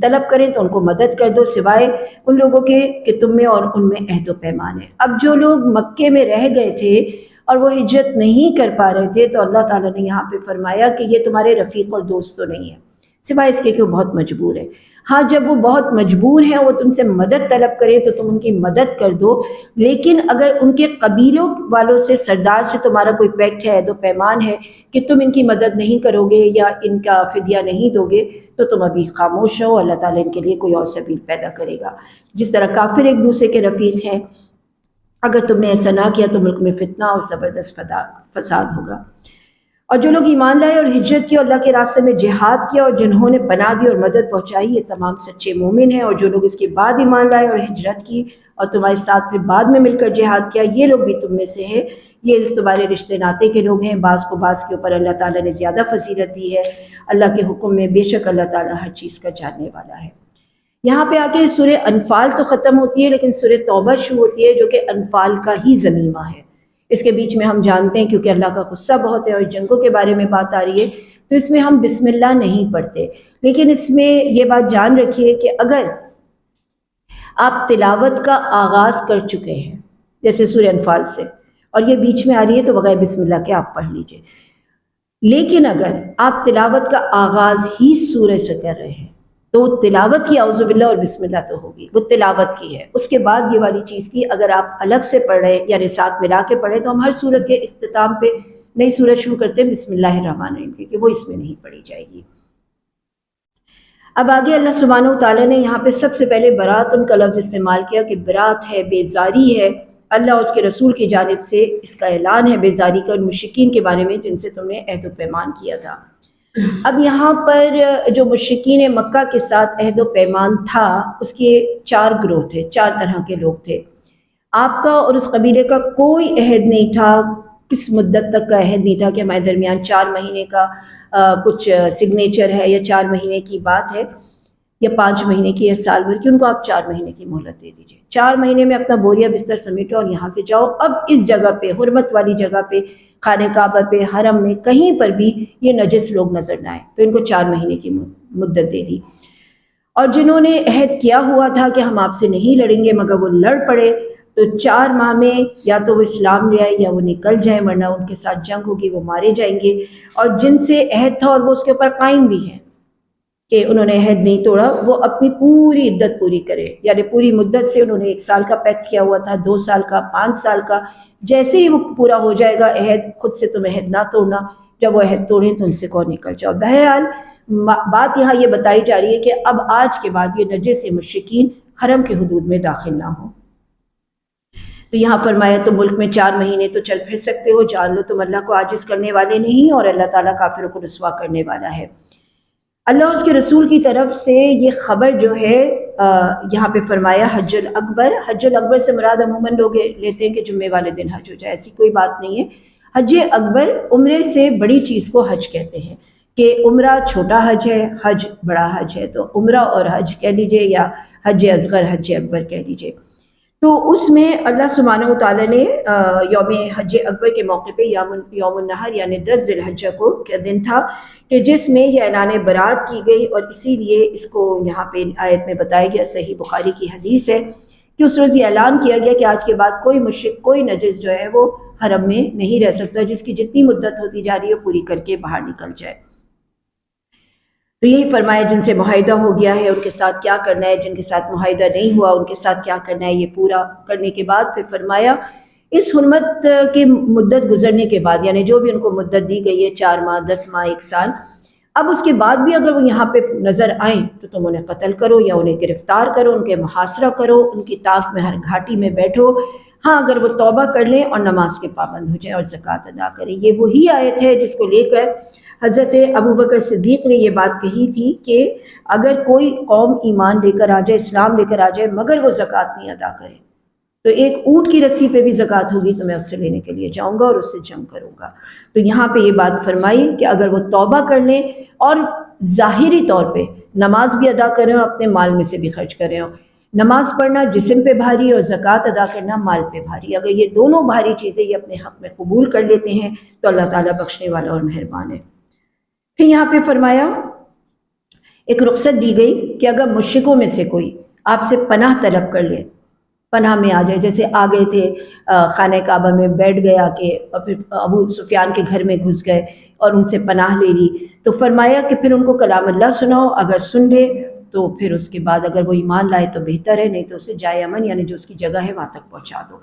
Speaker 1: طلب کریں تو ان کو مدد کر دو، سوائے ان لوگوں کے کہ تم میں اور ان میں عہد و پیمان ہے۔ اب جو لوگ مکے میں رہ گئے تھے اور وہ ہجرت نہیں کر پا رہے تھے تو اللہ تعالیٰ نے یہاں پہ فرمایا کہ یہ تمہارے رفیق اور دوست تو نہیں ہیں، سوائے اس کے کہ وہ بہت مجبور ہے۔ ہاں جب وہ بہت مجبور ہیں، وہ تم سے مدد طلب کریں تو تم ان کی مدد کر دو، لیکن اگر ان کے قبیلوں والوں سے، سردار سے تمہارا کوئی پیکٹ ہے، عہد و پیمان ہے کہ تم ان کی مدد نہیں کرو گے یا ان کا فدیہ نہیں دو گے تو تم ابھی خاموش رہو، اللہ تعالیٰ ان کے لیے کوئی اور سبیل پیدا کرے گا۔ جس طرح کافر ایک دوسرے کے رفیق ہیں، اگر تم نے ایسا نہ کیا تو ملک میں فتنہ اور زبردست فساد ہوگا۔ اور جو لوگ ایمان لائے اور ہجرت کی اور اللہ کے راستے میں جہاد کیا اور جنہوں نے پناہ دی اور مدد پہنچائی، یہ تمام سچے مومن ہیں۔ اور جو لوگ اس کے بعد ایمان لائے اور ہجرت کی اور تمہارے ساتھ پھر بعد میں مل کر جہاد کیا، یہ لوگ بھی تم میں سے ہیں، یہ تمہارے رشتے ناطے کے لوگ ہیں۔ بعض کو بعض کے اوپر اللہ تعالیٰ نے زیادہ فضیلت دی ہے، اللہ کے حکم میں بے شک اللہ تعالیٰ ہر چیز کا جاننے والا ہے۔ یہاں پہ آ کے سورہ انفال تو ختم ہوتی ہے لیکن سورہ توبہ شروع ہوتی ہے جو کہ انفال کا ہی ضمیمہ ہے۔ اس کے بیچ میں ہم جانتے ہیں کیونکہ اللہ کا غصہ بہت ہے اور جنگوں کے بارے میں بات آ رہی ہے تو اس میں ہم بسم اللہ نہیں پڑھتے، لیکن اس میں یہ بات جان رکھیے کہ اگر آپ تلاوت کا آغاز کر چکے ہیں جیسے سورہ انفال سے اور یہ بیچ میں آ رہی ہے تو بغیر بسم اللہ کے آپ پڑھ لیجئے، لیکن اگر آپ تلاوت کا آغاز ہی سورہ سے کر رہے ہیں تو وہ تلاوت کی اعوذ باللہ اور بسم اللہ تو ہوگی، وہ تلاوت کی ہے۔ اس کے بعد یہ والی چیز کی اگر آپ الگ سے پڑھ رہے یا ساتھ ملا کے پڑھیں تو ہم ہر سورت کے اختتام پہ نئی سورت شروع کرتے ہیں بسم اللہ الرحمن الرحیم، کیونکہ وہ اس میں نہیں پڑھی جائے گی۔ اب آگے اللہ سبحانہ و تعالیٰ نے یہاں پہ سب سے پہلے براتن کا لفظ استعمال کیا کہ برات ہے، بیزاری ہے، اللہ اور اس کے رسول کی جانب سے اس کا اعلان ہے بیزاری کا، ان مشرکین کے بارے میں جن سے تم نے عہد و پیمان کیا تھا۔ اب یہاں پر جو مشرکین مکہ کے ساتھ عہد و پیمان تھا اس کے 4 گروہ تھے، 4 طرح کے لوگ تھے۔ آپ کا اور اس قبیلے کا کوئی عہد نہیں تھا، کس مدت تک کا عہد نہیں تھا کہ ہمارے درمیان 4 مہینے کا کچھ سگنیچر ہے یا 4 مہینے کی بات ہے یا 5 مہینے کی یا سال بھر کی، ان کو آپ 4 مہینے کی مہلت دے دیجئے، 4 مہینے میں اپنا بوریا بستر سمیٹو اور یہاں سے جاؤ۔ اب اس جگہ پہ، حرمت والی جگہ پہ، خانہ کعبہ پہ، حرم میں، کہیں پر بھی یہ نجس لوگ نظر نہ آئے، تو ان کو 4 مہینے کی مدت دے دی۔ اور جنہوں نے عہد کیا ہوا تھا کہ ہم آپ سے نہیں لڑیں گے مگر وہ لڑ پڑے تو 4 ماہ میں یا تو وہ اسلام لے آئے یا وہ نکل جائیں، ورنہ ان کے ساتھ جنگ ہوگی، وہ مارے جائیں گے۔ اور جن سے عہد تھا اور وہ اس کے اوپر قائم بھی ہیں کہ انہوں نے عہد نہیں توڑا، وہ اپنی پوری عدت پوری کرے، یعنی پوری مدت سے انہوں نے 1 سال کا پیکٹ کیا ہوا تھا، 2 سال کا، 5 سال کا، جیسے ہی وہ پورا ہو جائے گا عہد، خود سے تم عہد نہ توڑنا، جب وہ عہد توڑیں تو ان سے کو نکل جاؤ۔ بہرحال بات یہاں یہ بتائی جا رہی ہے کہ اب آج کے بعد یہ نجس مشرکین حرم کے حدود میں داخل نہ ہوں۔ تو یہاں فرمایا تو ملک میں 4 مہینے تو چل پھر سکتے ہو، جان لو تم اللہ کو عاجز کرنے والے نہیں، اور اللہ تعالیٰ کافروں کو رسوا کرنے والا ہے۔ اللہ اس کے رسول کی طرف سے یہ خبر جو ہے یہاں پہ فرمایا حج الاکبر۔ حج الاکبر سے مراد عموماً لوگ لیتے ہیں کہ جمعے والے دن حج ہو جائے، ایسی کوئی بات نہیں ہے۔ حج اکبر عمرے سے بڑی چیز کو حج کہتے ہیں، کہ عمرہ چھوٹا حج ہے، حج بڑا حج ہے، تو عمرہ اور حج کہہ لیجئے، یا حج اصغر حج اکبر کہہ لیجئے۔ تو اس میں اللہ سبحانہ وتعالیٰ نے یوم حج اکبر کے موقع پہ یوم النحر یعنی 10 ذی الحجہ کو کیا دن تھا کہ جس میں یہ اعلان برات کی گئی، اور اسی لیے اس کو یہاں پہ آیت میں بتایا گیا، صحیح بخاری کی حدیث ہے کہ اس روز یہ اعلان کیا گیا کہ آج کے بعد کوئی مشرک، کوئی نجس جو ہے وہ حرم میں نہیں رہ سکتا، جس کی جتنی مدت ہوتی جا رہی ہے پوری کر کے باہر نکل جائے۔ تو یہی فرمایا جن سے معاہدہ ہو گیا ہے ان کے ساتھ کیا کرنا ہے، جن کے ساتھ معاہدہ نہیں ہوا ان کے ساتھ کیا کرنا ہے۔ یہ پورا کرنے کے بعد پھر فرمایا اس حرمت کی مدت گزرنے کے بعد، یعنی جو بھی ان کو مدت دی گئی ہے 4 ماہ 10 ماہ 1 سال، اب اس کے بعد بھی اگر وہ یہاں پہ نظر آئیں تو تم انہیں قتل کرو یا انہیں گرفتار کرو، ان کے محاصرہ کرو، ان کی طاق میں ہر گھاٹی میں بیٹھو، ہاں اگر وہ توبہ کر لیں اور نماز کے پابند ہو جائیں اور زکوٰۃ ادا کریں۔ یہ وہی آیت ہے جس کو لے کر حضرت ابوبکر صدیق نے یہ بات کہی تھی کہ اگر کوئی قوم ایمان لے کر آ جائے، اسلام لے کر آ جائے، مگر وہ زکوٰۃ نہیں ادا کرے، تو ایک اونٹ کی رسی پہ بھی زکوٰۃ ہوگی تو میں اس سے لینے کے لیے جاؤں گا اور اس سے جنگ کروں گا۔ تو یہاں پہ یہ بات فرمائی کہ اگر وہ توبہ کر لیں اور ظاہری طور پہ نماز بھی ادا کریں اور اپنے مال میں سے بھی خرچ کریں، نماز پڑھنا جسم پہ بھاری اور زکوٰۃ ادا کرنا مال پہ بھاری، اگر یہ دونوں بھاری چیزیں یہ اپنے حق میں قبول کر لیتے ہیں تو اللہ تعالیٰ بخشنے والا اور مہربان ہے۔ پھر یہاں پہ فرمایا ایک رخصت دی گئی کہ اگر مشرکوں میں سے کوئی آپ سے پناہ طلب کر لے، پناہ میں آ جائے، جیسے آ گئے تھے خانہ کعبہ میں بیٹھ گیا کہ اور پھر ابو سفیان کے گھر میں گھس گئے اور ان سے پناہ لے لی، تو فرمایا کہ پھر ان کو کلام اللہ سناؤ، اگر سن لے تو پھر اس کے بعد اگر وہ ایمان لائے تو بہتر ہے، نہیں تو اسے جائے امن یعنی جو اس کی جگہ ہے وہاں تک پہنچا دو۔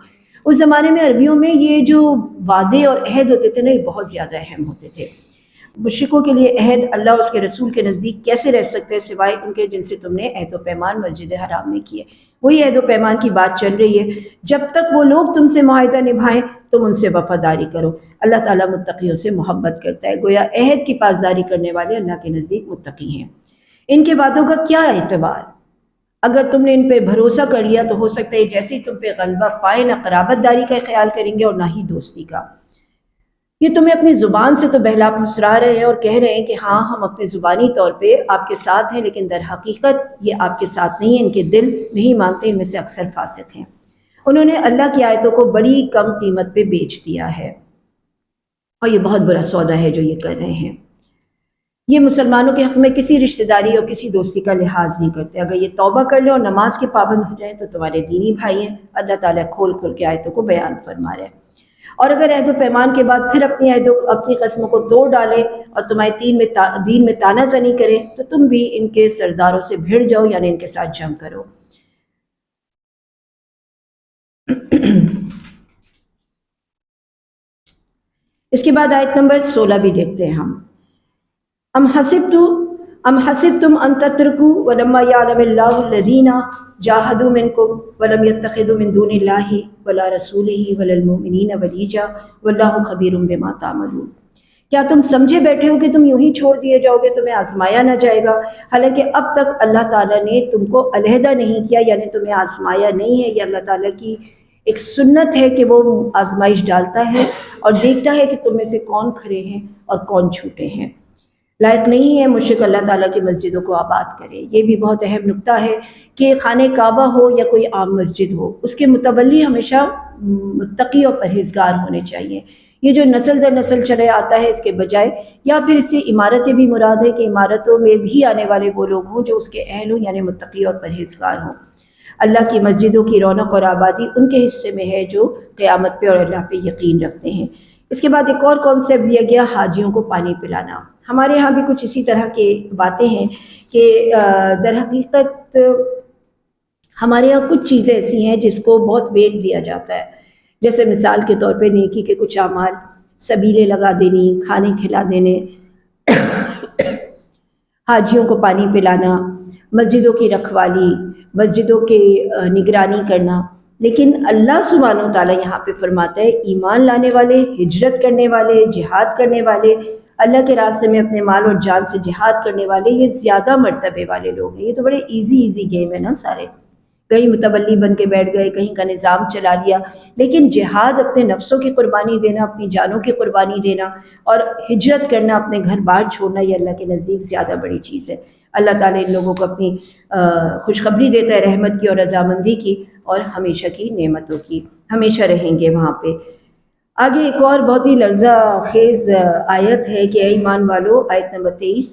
Speaker 1: اس زمانے میں عربیوں میں یہ جو وعدے اور عہد ہوتے تھے نا، یہ بہت زیادہ اہم ہوتے تھے۔ مشرکوں کے لیے عہد اللہ اس کے رسول کے نزدیک کیسے رہ سکتے ہیں سوائے ان کے جن سے تم نے عہد و پیمان مسجد حرام میں کیے، وہی عہد و پیمان کی بات چل رہی ہے۔ جب تک وہ لوگ تم سے معاہدہ نبھائیں تم ان سے وفاداری کرو، اللہ تعالیٰ متقیوں سے محبت کرتا ہے، گویا عہد کی پاسداری کرنے والے اللہ کے نزدیک متقی ہیں۔ ان کے وعدوں کا کیا اعتبار؟ اگر تم نے ان پہ بھروسہ کر لیا تو ہو سکتا ہے جیسے ہی تم پہ غلبہ پائے نہ قرابت داری کا خیال کریں گے اور نہ ہی دوستی کا۔ یہ تمہیں اپنی زبان سے تو بہلا پھسرا رہے ہیں اور کہہ رہے ہیں کہ ہاں ہم اپنے زبانی طور پہ آپ کے ساتھ ہیں، لیکن در حقیقت یہ آپ کے ساتھ نہیں ہیں، ان کے دل نہیں مانتے، ان میں سے اکثر فاسق ہیں۔ انہوں نے اللہ کی آیتوں کو بڑی کم قیمت پہ بیچ دیا ہے، اور یہ بہت برا سودا ہے جو یہ کر رہے ہیں۔ یہ مسلمانوں کے حق میں کسی رشتہ داری اور کسی دوستی کا لحاظ نہیں کرتے۔ اگر یہ توبہ کر لیں اور نماز کے پابند ہو جائیں تو تمہارے دینی بھائی ہیں۔ اللہ تعالیٰ کھول کھول کے آیتوں کو بیان فرما رہے ہیں۔ اور اگر عہد و پیمان کے بعد پھر اپنی قسموں کو توڑ ڈالیں اور تمہارے دین میں تانا زنی کریں تو تم بھی ان کے سرداروں سے بھیڑ جاؤ، یعنی ان کے ساتھ جنگ کرو۔ اس کے بعد آیت نمبر 16 بھی دیکھتے ہیں ہم۔ ام حسبتم ان تترکوا ولما یعلم اللہ الذین جاہدوا منکم ولم یتخذوا من دون اللہ ولا رسولہ ولا المؤمنین ولیجا واللہ خبیر بما تعملون۔ کیا تم سمجھے بیٹھے ہو کہ تم یوں ہی چھوڑ دیے جاؤ گے، تمہیں آزمایا نہ جائے گا؟ حالانکہ اب تک اللہ تعالیٰ نے تم کو علیحدہ نہیں کیا، یعنی تمہیں آزمایا نہیں ہے۔ یہ اللہ تعالیٰ کی ایک سنت ہے کہ وہ آزمائش ڈالتا ہے اور دیکھتا ہے کہ تم میں سے کون کھرے ہیں اور کون جھوٹے ہیں۔ لائق نہیں ہے مشرک اللہ تعالیٰ کی مسجدوں کو آباد کرے۔ یہ بھی بہت اہم نکتہ ہے کہ خانہ کعبہ ہو یا کوئی عام مسجد ہو، اس کے متولی ہمیشہ متقی اور پرہیزگار ہونے چاہیے۔ یہ جو نسل در نسل چلے آتا ہے اس کے بجائے، یا پھر اس سے عمارتیں بھی مراد ہے کہ عمارتوں میں بھی آنے والے وہ لوگ ہوں جو اس کے اہل ہوں، یعنی متقی اور پرہیزگار ہوں۔ اللہ کی مسجدوں کی رونق اور آبادی ان کے حصے میں ہے جو قیامت پہ اور اللہ پہ یقین رکھتے ہیں۔ اس کے بعد ایک اور کانسیپٹ دیا گیا، حاجیوں کو پانی پلانا۔ ہمارے ہاں بھی کچھ اسی طرح کی باتیں ہیں کہ در حقیقت ہمارے یہاں کچھ چیزیں ایسی ہیں جس کو بہت ویٹ دیا جاتا ہے، جیسے مثال کے طور پہ نیکی کے کچھ اعمال، سبیلے لگا دینی، کھانے کھلا دینے، حاجیوں کو پانی پلانا، مسجدوں کی رکھوالی، مسجدوں کے نگرانی کرنا۔ لیکن اللہ سبحانہ و تعالیٰ یہاں پہ فرماتا ہے ایمان لانے والے، ہجرت کرنے والے، جہاد کرنے والے، اللہ کے راستے میں اپنے مال اور جان سے جہاد کرنے والے، یہ زیادہ مرتبے والے لوگ ہیں۔ یہ تو بڑے ایزی گیم ہے نا سارے، کہیں متولی بن کے بیٹھ گئے، کہیں کا نظام چلا لیا، لیکن جہاد اپنے نفسوں کی قربانی دینا، اپنی جانوں کی قربانی دینا اور ہجرت کرنا، اپنے گھر بار چھوڑنا، یہ اللہ کے نزدیک زیادہ بڑی چیز ہے۔ اللہ تعالیٰ ان لوگوں کو اپنی خوشخبری دیتا ہے رحمت کی اور رضامندی کی اور ہمیشہ کی نعمتوں کی، ہمیشہ رہیں گے وہاں پہ۔ آگے ایک اور بہت ہی لرزہ خیز آیت ہے کہ اے ایمان والو، آیت نمبر 23،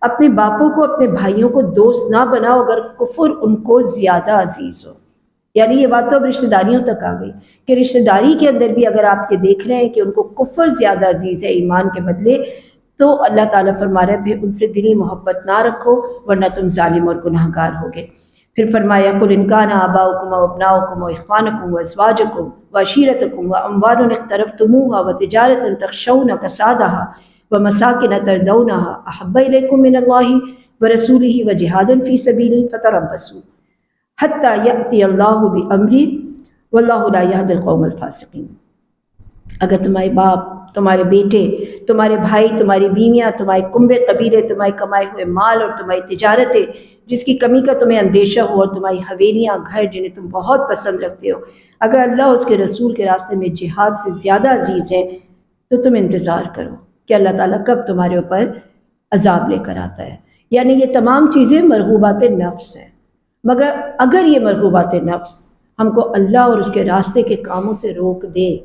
Speaker 1: اپنے باپوں کو، اپنے بھائیوں کو دوست نہ بناؤ اگر کفر ان کو زیادہ عزیز ہو۔ یعنی یہ بات تو اب رشتہ داریوں تک آ گئی کہ رشتہ داری کے اندر بھی اگر آپ یہ دیکھ رہے ہیں کہ ان کو کفر زیادہ عزیز ہے ایمان کے بدلے، تو اللہ تعالیٰ فرما رہے ہیں پھر ان سے دلی محبت نہ رکھو ورنہ تم ظالم اور گناہ گار ہوگے۔ پھر فرمایا قل ان کان آباؤکم وابناؤکم واخوانکم وازواجکم وعشیرتکم واموال اقترفتموها وتجارة تخشون کسادها ومساکن ترضونها احب الیکم من اللہ ورسولہ وجہاد فی سبیلہ فتربصوا حتی یأتی اللہ بامرہ واللہ لا یہدی القوم الفاسقین۔ اگر تمہارے باپ، تمہارے بیٹے، تمہارے بھائی، تمہاری بیویاں، تمہارے کنبے قبیلے، تمہارے کمائے ہوئے مال اور تمہاری تجارتیں جس کی کمی کا تمہیں اندیشہ ہو، اور تمہاری حویلیاں، گھر جنہیں تم بہت پسند رکھتے ہو، اگر اللہ اور اس کے رسول کے راستے میں جہاد سے زیادہ عزیز ہیں تو تم انتظار کرو کہ اللہ تعالیٰ کب تمہارے اوپر عذاب لے کر آتا ہے۔ یعنی یہ تمام چیزیں مرغوبات نفس ہیں، مگر اگر یہ مرغوبات نفس ہم کو اللہ اور اس کے راستے کے کاموں سے روک دے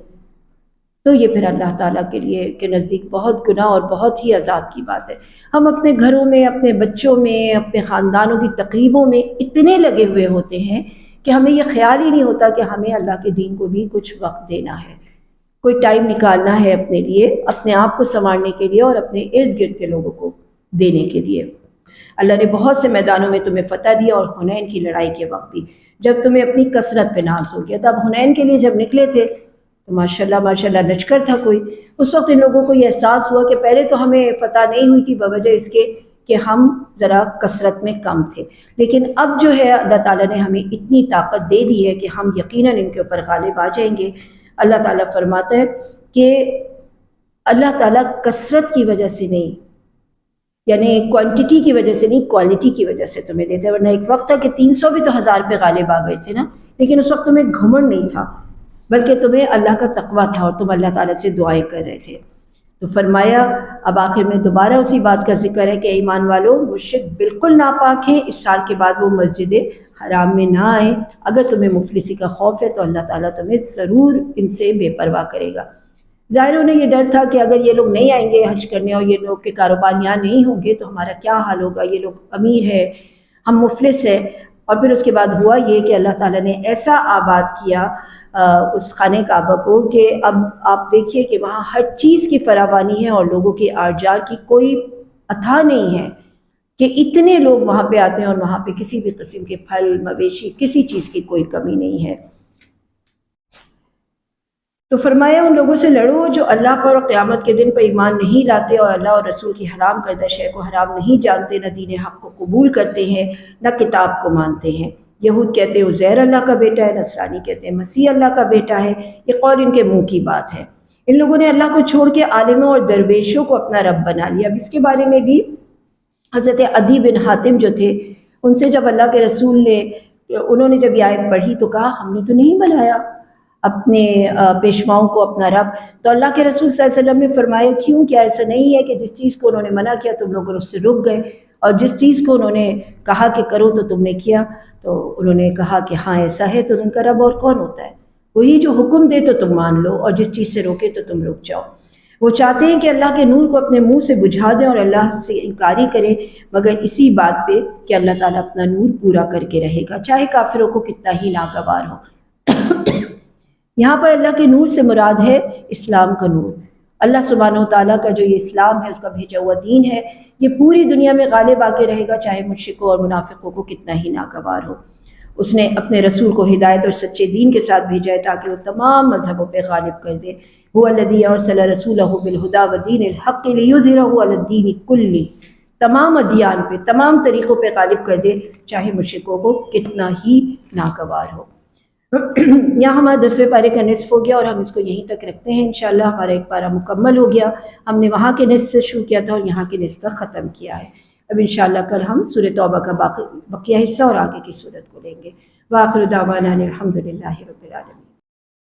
Speaker 1: تو یہ پھر اللہ تعالیٰ کے لیے کے نزدیک بہت گناہ اور بہت ہی عذاب کی بات ہے۔ ہم اپنے گھروں میں، اپنے بچوں میں، اپنے خاندانوں کی تقریبوں میں اتنے لگے ہوئے ہوتے ہیں کہ ہمیں یہ خیال ہی نہیں ہوتا کہ ہمیں اللہ کے دین کو بھی کچھ وقت دینا ہے، کوئی ٹائم نکالنا ہے اپنے لیے، اپنے آپ کو سنوارنے کے لیے اور اپنے ارد گرد کے لوگوں کو دینے کے لیے۔ اللہ نے بہت سے میدانوں میں تمہیں فتح دیا، اور حنین کی لڑائی کے وقت بھی جب تمہیں اپنی کثرت پہ ناز ہو گیا تھا۔ اب حنین کے لیے جب نکلے تھے تو ماشاءاللہ لشکر تھا کوئی، اس وقت ان لوگوں کو یہ احساس ہوا کہ پہلے تو ہمیں فتح نہیں ہوئی تھی بوجہ اس کے کہ ہم ذرا کثرت میں کم تھے، لیکن اب جو ہے اللہ تعالیٰ نے ہمیں اتنی طاقت دے دی ہے کہ ہم یقیناً ان کے اوپر غالب آ جائیں گے۔ اللہ تعالیٰ فرماتا ہے کہ اللہ تعالیٰ کثرت کی وجہ سے نہیں، یعنی کوانٹٹی کی وجہ سے نہیں، کوالٹی کی وجہ سے تمہیں دیتا ہے۔ ورنہ ایک وقت تھا کہ 300 بھی تو 1000 پہ غالب آ گئے تھے نا، لیکن اس وقت تمہیں گھمنڈ نہیں تھا، بلکہ تمہیں اللہ کا تقویٰ تھا اور تم اللہ تعالیٰ سے دعائیں کر رہے تھے۔ تو فرمایا اب آخر میں دوبارہ اسی بات کا ذکر ہے کہ ایمان والو، مشرک بالکل ناپاک ہیں، اس سال کے بعد وہ مسجد حرام میں نہ آئیں۔ اگر تمہیں مفلسی کا خوف ہے تو اللہ تعالیٰ تمہیں ضرور ان سے بے پرواہ کرے گا۔ ظاہر انہیں یہ ڈر تھا کہ اگر یہ لوگ نہیں آئیں گے حج کرنے اور یہ لوگ کے کاروبار یہاں نہیں ہوں گے تو ہمارا کیا حال ہوگا، یہ لوگ امیر ہے، ہم مفلس ہیں۔ اور پھر اس کے بعد ہوا یہ کہ اللہ تعالیٰ نے ایسا آباد کیا اس خانہ کعبہ کو کہ اب آپ دیکھیے کہ وہاں ہر چیز کی فراوانی ہے اور لوگوں کے آرجار کی کوئی اتھا نہیں ہے کہ اتنے لوگ وہاں پہ آتے ہیں اور وہاں پہ کسی بھی قسم کے پھل، مویشی، کسی چیز کی کوئی کمی نہیں ہے۔ تو فرمایا ان لوگوں سے لڑو جو اللہ پر اور قیامت کے دن پر ایمان نہیں لاتے اور اللہ اور رسول کی حرام کردہ شے کو حرام نہیں جانتے، نہ دین حق کو قبول کرتے ہیں، نہ کتاب کو مانتے ہیں۔ یہود کہتے ہیں عزیر اللہ کا بیٹا ہے، نصرانی کہتے ہیں مسیح اللہ کا بیٹا ہے۔ یہ قول ان کے منہ کی بات ہے۔ ان لوگوں نے اللہ کو چھوڑ کے عالموں اور درویشوں کو اپنا رب بنا لیا۔ اب اس کے بارے میں بھی حضرت عدی بن حاتم جو تھے، ان سے جب اللہ کے رسول نے انہوں نے جب یہ آیت پڑھی تو کہا ہم نے تو نہیں بنایا اپنے پیشواؤں کو اپنا رب۔ تو اللہ کے رسول صلی اللہ علیہ وسلم نے فرمایا کیوں، کیا ایسا نہیں ہے کہ جس چیز کو انہوں نے منع کیا تم لوگ اس سے رک گئے، اور جس چیز کو انہوں نے کہا کہ کرو تو تم نے کیا؟ تو انہوں نے کہا کہ ہاں ایسا ہے۔ تو ان کا رب اور کون ہوتا ہے؟ وہی جو حکم دے تو تم مان لو اور جس چیز سے روکے تو تم رک جاؤ۔ وہ چاہتے ہیں کہ اللہ کے نور کو اپنے منہ سے بجھا دیں اور اللہ سے انکاری کریں، مگر اسی بات پہ کہ اللہ تعالیٰ اپنا نور پورا کر کے رہے گا، چاہے کافروں کو کتنا ہی ناگوار ہو۔ یہاں پر اللہ کے نور سے مراد ہے اسلام کا نور۔ اللہ سبحانہ و تعالیٰ کا جو یہ اسلام ہے، اس کا بھیجا ہوا دین ہے، یہ پوری دنیا میں غالب آ کے رہے گا، چاہے مشرکوں اور منافقوں کو کتنا ہی ناگوار ہو۔ اس نے اپنے رسول کو ہدایت اور سچے دین کے ساتھ بھیجا ہے تاکہ وہ تمام مذہبوں پہ غالب کر دے۔ هو الذی ارسل رسولہ بالہدی ودین الحق لیظہرہ علی الدین کلہ تمام ادیان پہ، تمام طریقوں پہ غالب کر دے، چاہے مشرکوں کو کتنا ہی ناگوار ہو۔ یہاں ہمارا 10ویں پارے کا نصف ہو گیا اور ہم اس کو یہیں تک رکھتے ہیں۔ انشاءاللہ ہمارا ایک پارہ مکمل ہو گیا، ہم نے وہاں کے نصف سے شروع کیا تھا اور یہاں کے نصف تک ختم کیا ہے۔ اب انشاءاللہ کل ہم سورہ توبہ کا بقیہ حصہ اور آگے کی صورت کو لیں گے۔ وآخر دعوانا الحمدللہ رب العالمین۔